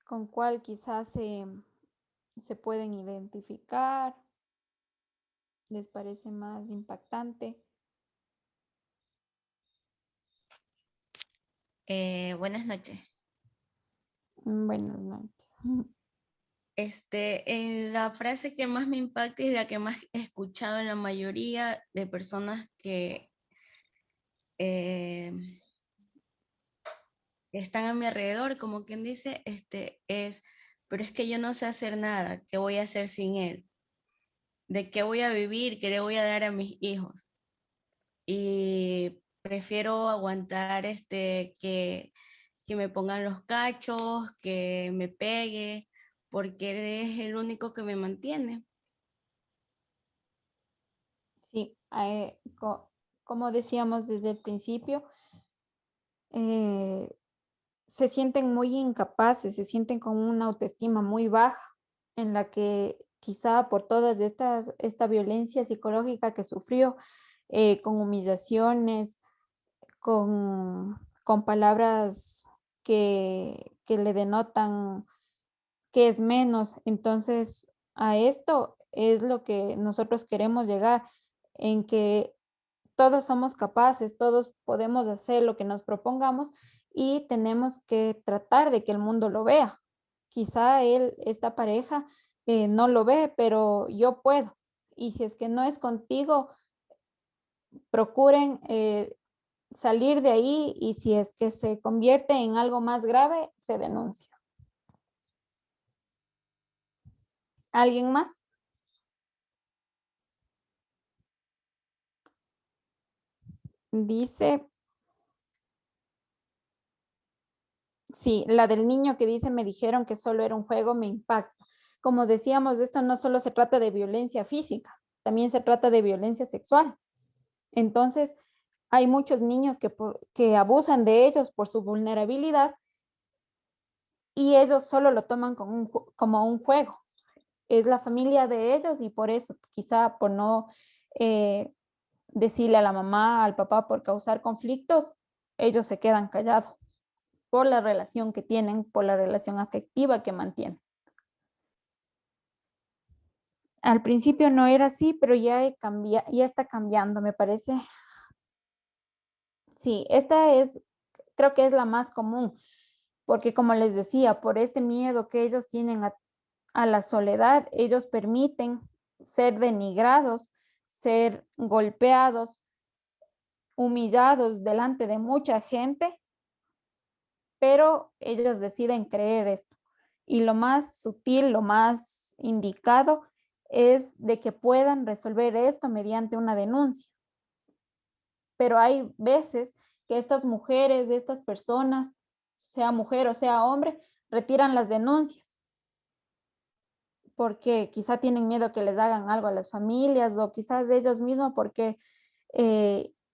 Speaker 1: ¿Con cuál quizás se pueden identificar? ¿Les parece más impactante?
Speaker 9: Buenas noches.
Speaker 1: Buenas noches.
Speaker 9: En la frase que más me impacta y la que más he escuchado en la mayoría de personas que están a mi alrededor, como quien dice, es, pero es que yo no sé hacer nada, ¿qué voy a hacer sin él? ¿De qué voy a vivir? ¿Qué le voy a dar a mis hijos? Y prefiero aguantar que me pongan los cachos, que me pegue, porque él es el único que me mantiene.
Speaker 1: Sí, como decíamos desde el principio, se sienten muy incapaces, se sienten con una autoestima muy baja, en la que quizá por todas esta violencia psicológica que sufrió, con humillaciones, con palabras que le denotan que es menos. Entonces, a esto es lo que nosotros queremos llegar, en que todos somos capaces, todos podemos hacer lo que nos propongamos y tenemos que tratar de que el mundo lo vea. Quizá esta pareja, no lo ve, pero yo puedo. Y si es que no es contigo, procuren salir de ahí, y si es que se convierte en algo más grave, se denuncia. ¿Alguien más? Dice, sí, la del niño que dice, me dijeron que solo era un juego, me impacta. Como decíamos, esto no solo se trata de violencia física, también se trata de violencia sexual. Entonces, hay muchos niños que abusan de ellos por su vulnerabilidad, y ellos solo lo toman como un juego. Es la familia de ellos, y por eso, quizá por no decirle a la mamá, al papá, por causar conflictos, ellos se quedan callados por la relación que tienen, por la relación afectiva que mantienen. Al principio no era así, pero ya está cambiando, me parece. Sí, creo que es la más común, porque como les decía, por este miedo que ellos tienen a la soledad, ellos permiten ser denigrados, ser golpeados, humillados delante de mucha gente, pero ellos deciden creer esto. Y lo más sutil, lo más indicado es de que puedan resolver esto mediante una denuncia. Pero hay veces que estas mujeres, estas personas, sea mujer o sea hombre, retiran las denuncias porque quizá tienen miedo que les hagan algo a las familias, o quizás de ellos mismos porque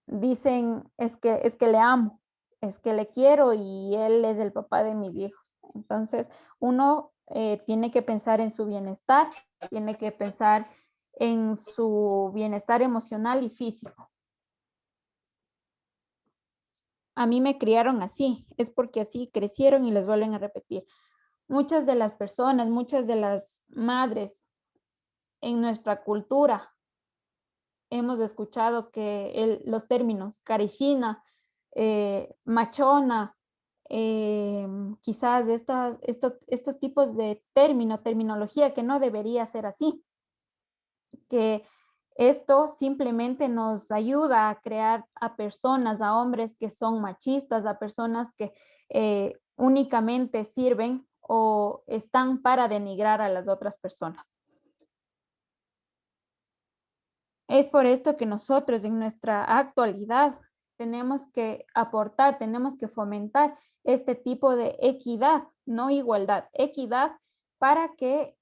Speaker 1: dicen, es que le amo, es que le quiero y él es el papá de mis hijos. Entonces, uno tiene que pensar en su bienestar, tiene que pensar en su bienestar emocional y físico. A mí me criaron así, es porque así crecieron y les vuelven a repetir. Muchas de las personas, muchas de las madres en nuestra cultura hemos escuchado que los términos carishina, machona, quizás estos tipos de terminología que no debería ser así, que esto simplemente nos ayuda a crear a personas, a hombres que son machistas, a personas que únicamente sirven o están para denigrar a las otras personas. Es por esto que nosotros en nuestra actualidad tenemos que aportar, tenemos que fomentar este tipo de equidad, no igualdad, equidad, para que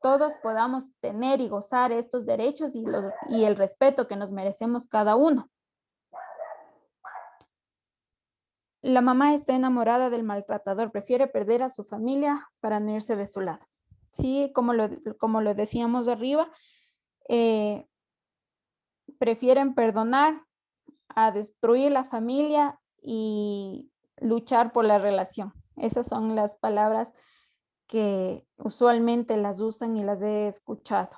Speaker 1: todos podamos tener y gozar estos derechos y el respeto que nos merecemos cada uno. La mamá está enamorada del maltratador, prefiere perder a su familia para no irse de su lado. Sí, como lo decíamos arriba, prefieren perdonar a destruir la familia y luchar por la relación. Esas son las palabras que usualmente las usan y las he escuchado.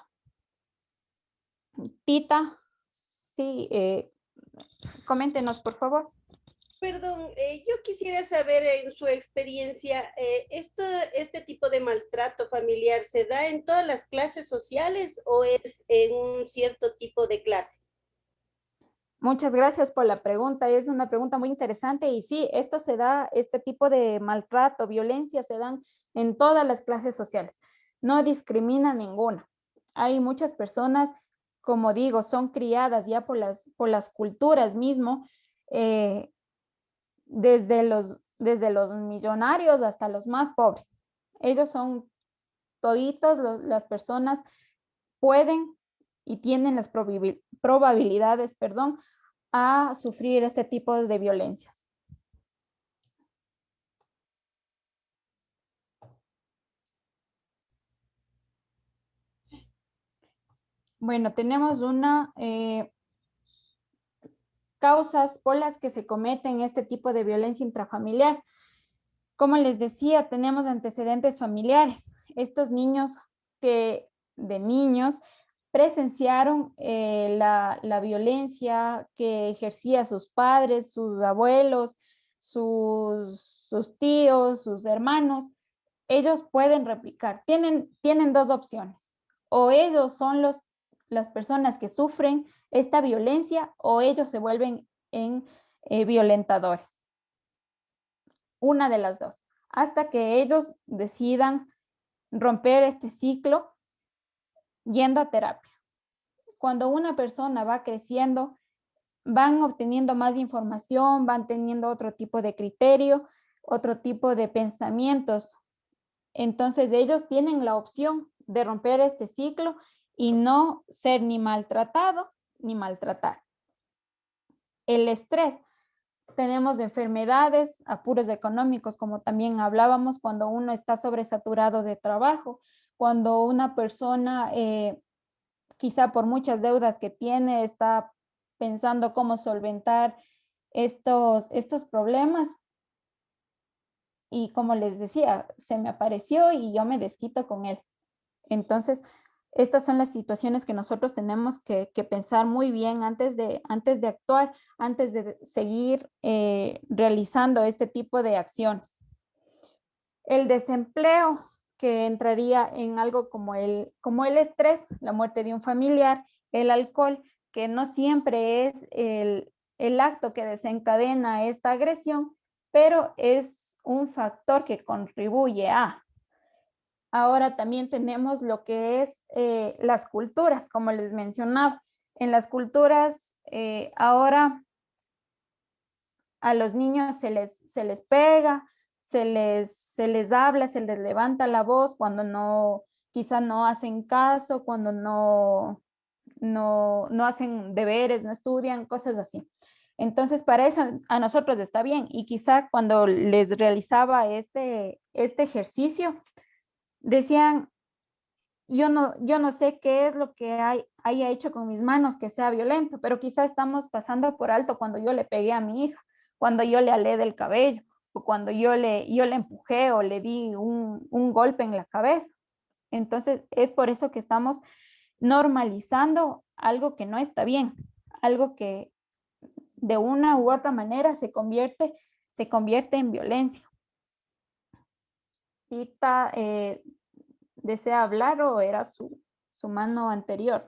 Speaker 1: Tita, sí, coméntenos, por favor.
Speaker 15: Perdón, yo quisiera saber en su experiencia, ¿este tipo de maltrato familiar se da en todas las clases sociales o es en un cierto tipo de clase?
Speaker 1: Muchas gracias por la pregunta. Es una pregunta muy interesante y sí, este tipo de maltrato, violencia se dan en todas las clases sociales. No discrimina ninguna. Hay muchas personas, como digo, son criadas ya por las culturas mismo, desde los millonarios hasta los más pobres. Ellos son toditos, las personas pueden y tienen las probabilidades, a sufrir este tipo de violencias. Bueno, tenemos causas por las que se cometen este tipo de violencia intrafamiliar. Como les decía, tenemos antecedentes familiares. Estos niños de niños presenciaron la violencia que ejercía sus padres, sus abuelos, sus tíos, sus hermanos. Ellos pueden replicar. Tienen dos opciones. O ellos son las personas que sufren esta violencia o ellos se vuelven en violentadores. Una de las dos, hasta que ellos decidan romper este ciclo yendo a terapia. Cuando una persona va creciendo, van obteniendo más información, van teniendo otro tipo de criterio, otro tipo de pensamientos. Entonces ellos tienen la opción de romper este ciclo y no ser ni maltratado ni maltratar. El estrés. Tenemos enfermedades, apuros económicos, como también hablábamos, cuando uno está sobresaturado de trabajo, cuando una persona, quizá por muchas deudas que tiene, está pensando cómo solventar estos problemas. Y como les decía, se me apareció y yo me desquito con él. Entonces, estas son las situaciones que nosotros tenemos que pensar muy bien antes de actuar, antes de seguir realizando este tipo de acciones. El desempleo, que entraría en algo como el estrés, la muerte de un familiar, el alcohol, que no siempre es el acto que desencadena esta agresión, pero es un factor que contribuye a. Ahora también tenemos lo que es las culturas, como les mencionaba. En las culturas, ahora a los niños se les pega, se les habla, se les levanta la voz cuando quizá no hacen caso, cuando no hacen deberes, no estudian, cosas así. Entonces, para eso a nosotros está bien. Y quizá cuando les realizaba este ejercicio, decían, yo no sé qué es lo que haya hecho con mis manos que sea violento, pero quizá estamos pasando por alto cuando yo le pegué a mi hija, cuando yo le alé del cabello, o cuando yo le empujé o le di un golpe en la cabeza. Entonces, es por eso que estamos normalizando algo que no está bien, algo que de una u otra manera se convierte en violencia. Tita, ¿desea hablar o era su mano anterior?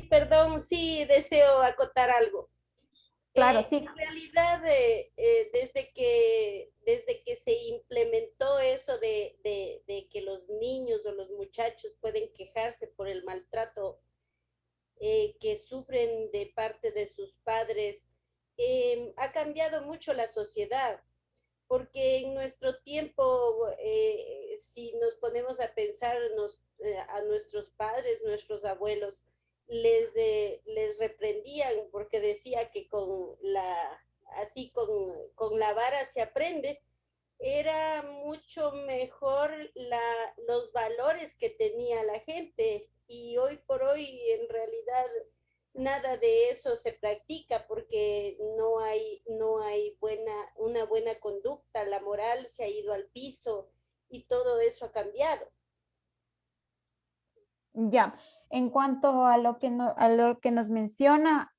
Speaker 15: Perdón, sí, deseo acotar algo.
Speaker 1: Claro, sí.
Speaker 15: En realidad, desde que se implementó eso de que los niños o los muchachos pueden quejarse por el maltrato que sufren de parte de sus padres, ha cambiado mucho la sociedad, porque en nuestro tiempo, si nos ponemos a pensar a nuestros padres, nuestros abuelos, les reprendían porque decía que con la vara se aprende. Era mucho mejor los valores que tenía la gente, y hoy por hoy en realidad nada de eso se practica porque no hay una buena conducta, la moral se ha ido al piso y todo eso ha cambiado.
Speaker 1: Ya, en cuanto a lo que nos menciona,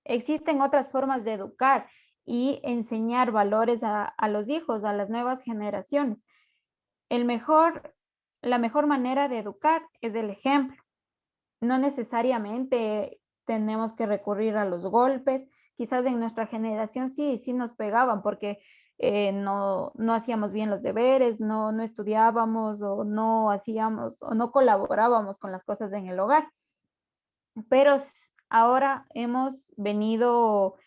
Speaker 1: existen otras formas de educar y enseñar valores a los hijos, a las nuevas generaciones. La mejor manera de educar es el ejemplo. No necesariamente tenemos que recurrir a los golpes. Quizás en nuestra generación sí nos pegaban porque no hacíamos bien los deberes, no estudiábamos o no hacíamos o no colaborábamos con las cosas en el hogar. Pero ahora hemos venido,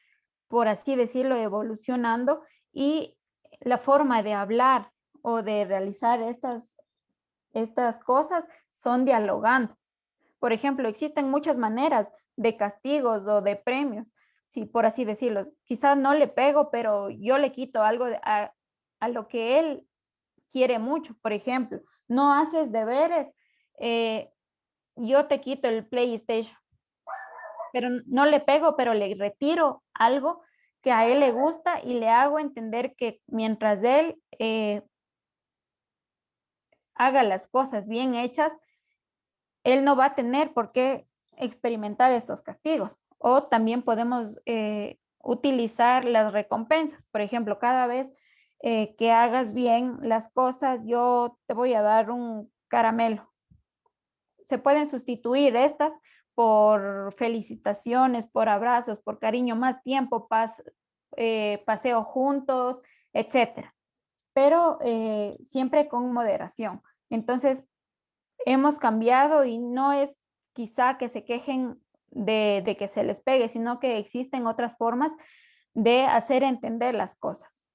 Speaker 1: por así decirlo, evolucionando, y la forma de hablar o de realizar estas cosas son dialogando. Por ejemplo, existen muchas maneras de castigos o de premios, si por así decirlo. Quizás no le pego, pero yo le quito algo a lo que él quiere mucho. Por ejemplo, no haces deberes, yo te quito el PlayStation. Pero no le pego, pero le retiro algo que a él le gusta y le hago entender que mientras él haga las cosas bien hechas, él no va a tener por qué experimentar estos castigos. O también podemos utilizar las recompensas. Por ejemplo, cada vez que hagas bien las cosas, yo te voy a dar un caramelo. Se pueden sustituir estas por felicitaciones, por abrazos, por cariño, más tiempo, paseo juntos, etcétera. Pero siempre con moderación. Entonces, hemos cambiado y no es quizá que se quejen de que se les pegue, sino que existen otras formas de hacer entender las cosas.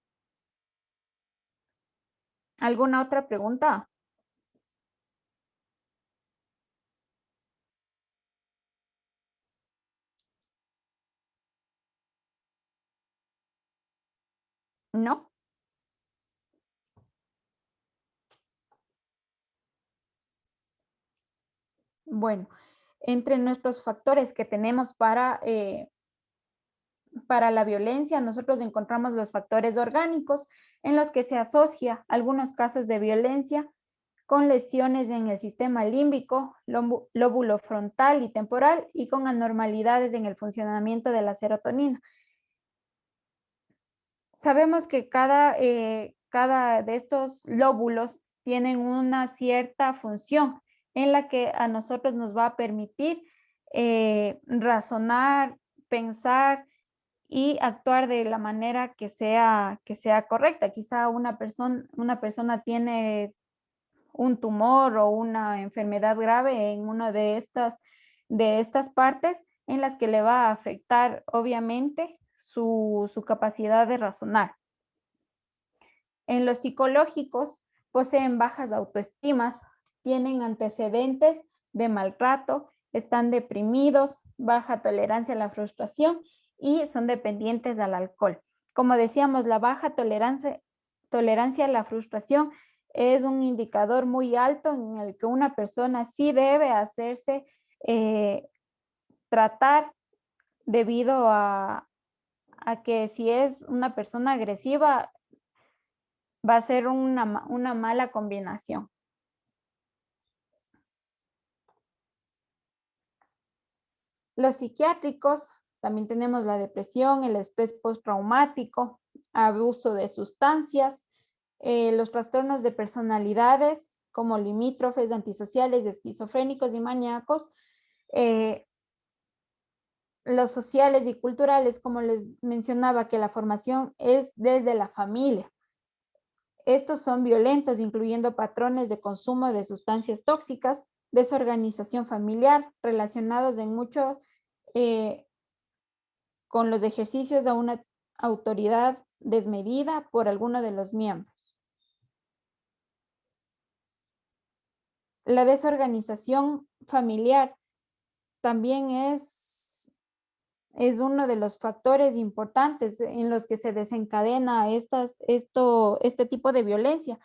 Speaker 1: ¿Alguna otra pregunta? ¿No? Bueno, entre nuestros factores que tenemos para la violencia, nosotros encontramos los factores orgánicos en los que se asocia algunos casos de violencia con lesiones en el sistema límbico, lóbulo frontal y temporal y con anormalidades en el funcionamiento de la serotonina. Sabemos que cada de estos lóbulos tienen una cierta función en la que a nosotros nos va a permitir razonar, pensar y actuar de la manera que sea correcta. Quizá una persona tiene un tumor o una enfermedad grave en una de estas partes en las que le va a afectar obviamente su capacidad de razonar. En los psicológicos poseen bajas autoestimas, tienen antecedentes de maltrato, están deprimidos, baja tolerancia a la frustración y son dependientes al alcohol. Como decíamos, la baja tolerancia a la frustración es un indicador muy alto en el que una persona sí debe hacerse tratar debido a que si es una persona agresiva va a ser una mala combinación. Los psiquiátricos, también tenemos la depresión, el estrés postraumático, abuso de sustancias, los trastornos de personalidades como limítrofes, antisociales, esquizofrénicos y maníacos, los sociales y culturales, como les mencionaba, que la formación es desde la familia. Estos son violentos, incluyendo patrones de consumo de sustancias tóxicas, desorganización familiar, relacionados en muchos con los ejercicios a una autoridad desmedida por alguno de los miembros. La desorganización familiar también es uno de los factores importantes en los que se desencadena este tipo de violencia,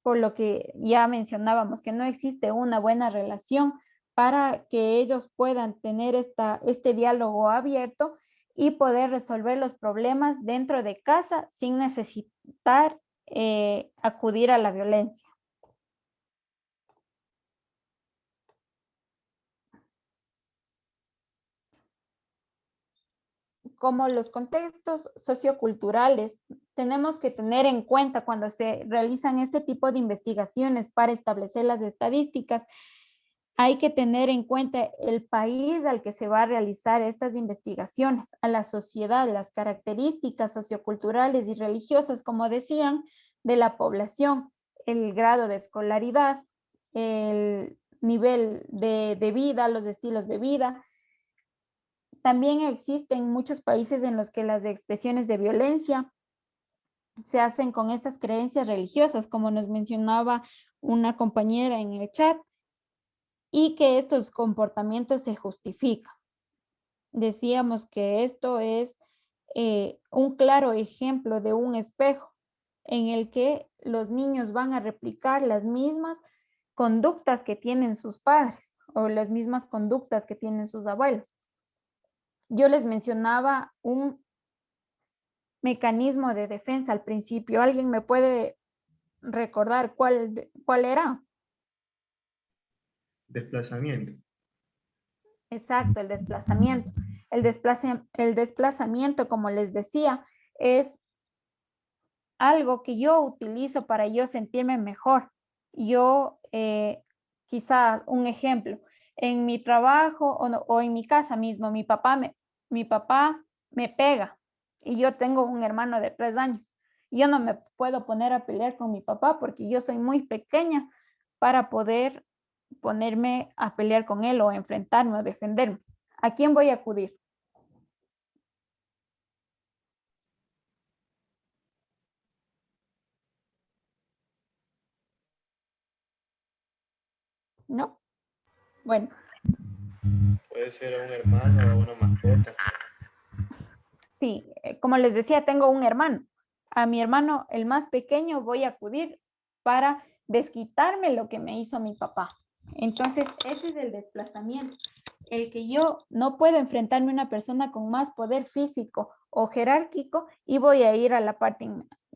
Speaker 1: por lo que ya mencionábamos que no existe una buena relación para que ellos puedan tener este diálogo abierto y poder resolver los problemas dentro de casa sin necesitar acudir a la violencia. Como los contextos socioculturales, tenemos que tener en cuenta cuando se realizan este tipo de investigaciones para establecer las estadísticas, hay que tener en cuenta el país al que se va a realizar estas investigaciones, a la sociedad, las características socioculturales y religiosas, como decían, de la población, el grado de escolaridad, el nivel de vida, los estilos de vida. También existen muchos países en los que las expresiones de violencia se hacen con estas creencias religiosas, como nos mencionaba una compañera en el chat. y que estos comportamientos se justifican. Decíamos que esto es un claro ejemplo de un espejo en el que los niños van a replicar las mismas conductas que tienen sus padres o las mismas conductas que tienen sus abuelos. Yo les mencionaba un mecanismo de defensa al principio. ¿Alguien me puede recordar cuál era?
Speaker 7: Desplazamiento.
Speaker 1: Exacto, el desplazamiento. El desplazamiento, como les decía, es algo que yo utilizo para yo sentirme mejor. Yo, quizá un ejemplo, en mi trabajo o en mi casa mismo, mi papá me pega y yo tengo un hermano de 3 años. Yo no me puedo poner a pelear con mi papá porque yo soy muy pequeña para poder ponerme a pelear con él o enfrentarme o defenderme. ¿A quién voy a acudir? ¿No? Bueno.
Speaker 7: Puede ser a un hermano o a una mascota.
Speaker 1: Sí, como les decía, tengo un hermano. A mi hermano, el más pequeño, voy a acudir para desquitarme lo que me hizo mi papá. Entonces, ese es el desplazamiento. El que yo no puedo enfrentarme a una persona con más poder físico o jerárquico y voy a ir a la parte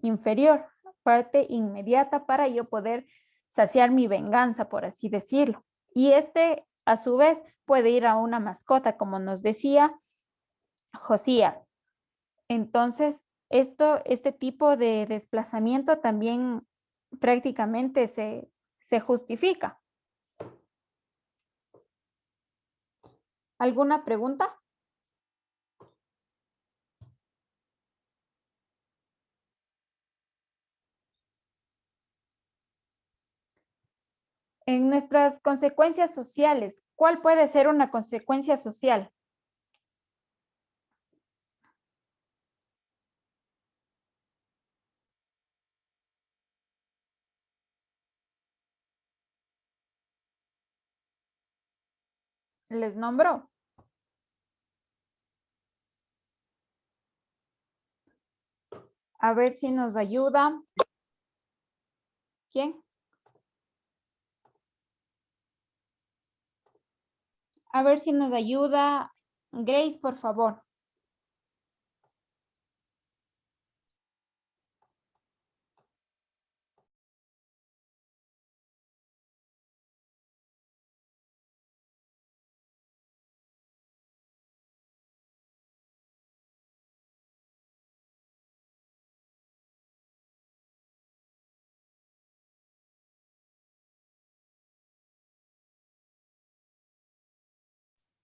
Speaker 1: inferior, parte inmediata para yo poder saciar mi venganza, por así decirlo. Y este, a su vez, puede ir a una mascota, como nos decía Josías. Entonces, este tipo de desplazamiento también prácticamente se justifica. ¿Alguna pregunta? En nuestras consecuencias sociales, ¿cuál puede ser una consecuencia social? ¿Les nombro? A ver si nos ayuda. ¿Quién? A ver si nos ayuda Grace, por favor.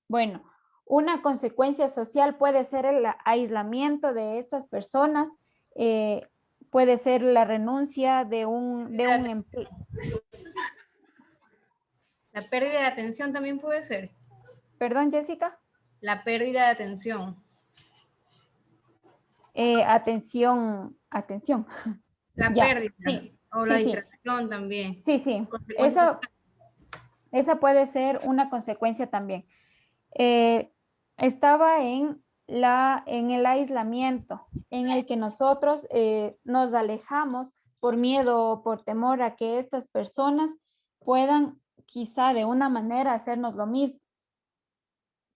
Speaker 1: Bueno, una consecuencia social puede ser el aislamiento de estas personas, puede ser la renuncia de un empleo.
Speaker 6: La pérdida de atención también puede ser.
Speaker 1: ¿Perdón, Jessica?
Speaker 6: La pérdida de atención.
Speaker 1: Atención.
Speaker 6: La
Speaker 1: Ya,
Speaker 6: pérdida.
Speaker 1: sí,
Speaker 6: O la
Speaker 1: sí,
Speaker 6: distracción también.
Speaker 1: Sí, esa puede ser una consecuencia también. Estaba en el aislamiento, en el que nosotros nos alejamos por miedo o por temor a que estas personas puedan quizá de una manera hacernos lo mismo.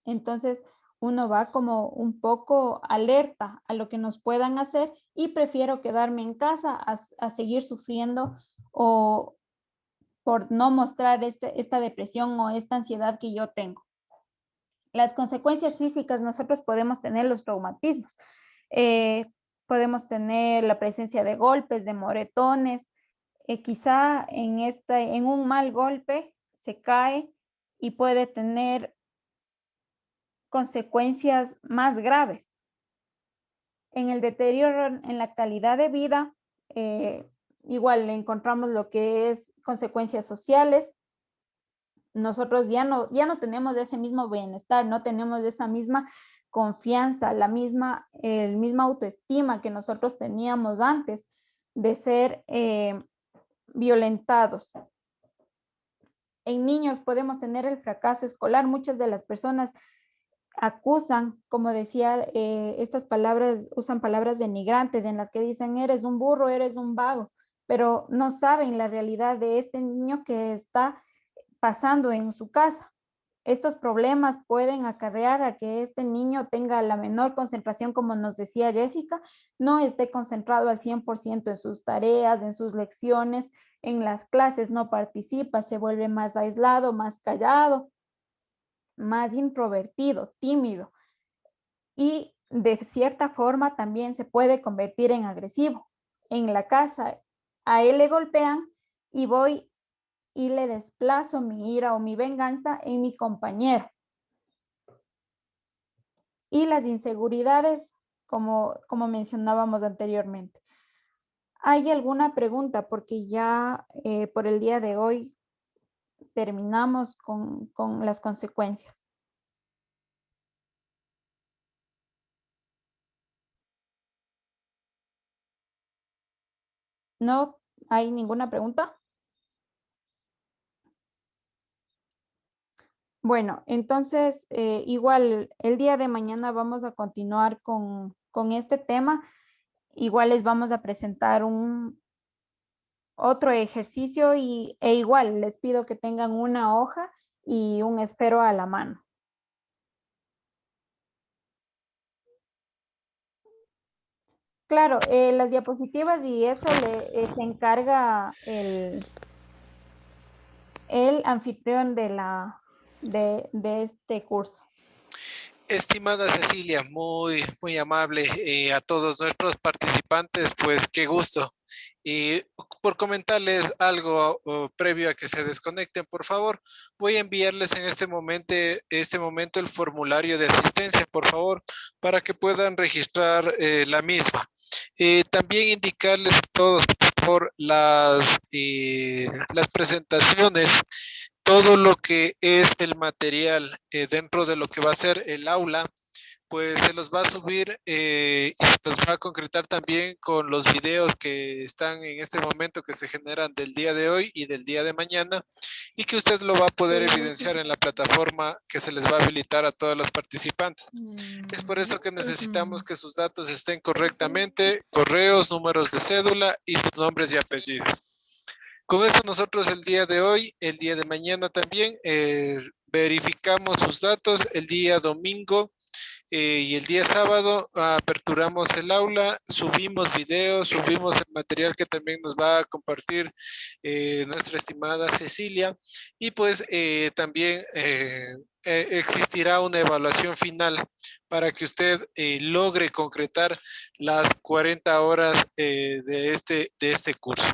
Speaker 1: Entonces uno va como un poco alerta a lo que nos puedan hacer y prefiero quedarme en casa a seguir sufriendo o por no mostrar esta depresión o esta ansiedad que yo tengo. Las consecuencias físicas, nosotros podemos tener los traumatismos. Podemos tener la presencia de golpes, de moretones. Quizá en un mal golpe se cae y puede tener consecuencias más graves. En el deterioro en la calidad de vida, igual encontramos lo que es consecuencias sociales. Nosotros ya no tenemos ese mismo bienestar, no tenemos esa misma confianza, el misma autoestima que nosotros teníamos antes de ser violentados. En niños podemos tener el fracaso escolar. Muchas de las personas acusan, como decía, estas palabras, usan palabras denigrantes en las que dicen eres un burro, eres un vago, pero no saben la realidad de este niño que está pasando en su casa. Estos problemas pueden acarrear a que este niño tenga la menor concentración, como nos decía Jessica, no esté concentrado al 100% en sus tareas, en sus lecciones, en las clases no participa, se vuelve más aislado, más callado, más introvertido, tímido. Y de cierta forma también se puede convertir en agresivo. En la casa a él le golpean y voy y le desplazo mi ira o mi venganza en mi compañero. Y las inseguridades, como mencionábamos anteriormente. ¿Hay alguna pregunta? Porque ya por el día de hoy terminamos con las consecuencias. ¿No hay ninguna pregunta? Bueno, entonces igual el día de mañana vamos a continuar con este tema. Igual les vamos a presentar otro ejercicio e igual les pido que tengan una hoja y un esfero a la mano. Claro, las diapositivas y eso se encarga el anfitrión de este curso.
Speaker 16: Estimada Cecilia, muy amable, a todos nuestros participantes, pues qué gusto. Y por comentarles algo previo a que se desconecten, por favor, voy a enviarles en este momento el formulario de asistencia, por favor, para que puedan registrar la misma. También indicarles a todos por las presentaciones, todo lo que es el material dentro de lo que va a ser el aula, pues se los va a subir y se los va a concretar también con los videos que están en este momento, que se generan del día de hoy y del día de mañana, y que usted lo va a poder evidenciar en la plataforma que se les va a habilitar a todos los participantes. Es por eso que necesitamos que sus datos estén correctamente, correos, números de cédula y sus nombres y apellidos. Con eso nosotros el día de hoy, el día de mañana también, verificamos sus datos. El día domingo y el día sábado aperturamos el aula, subimos videos, subimos el material que también nos va a compartir nuestra estimada Cecilia, y pues también existirá una evaluación final para que usted logre concretar las 40 horas de este curso.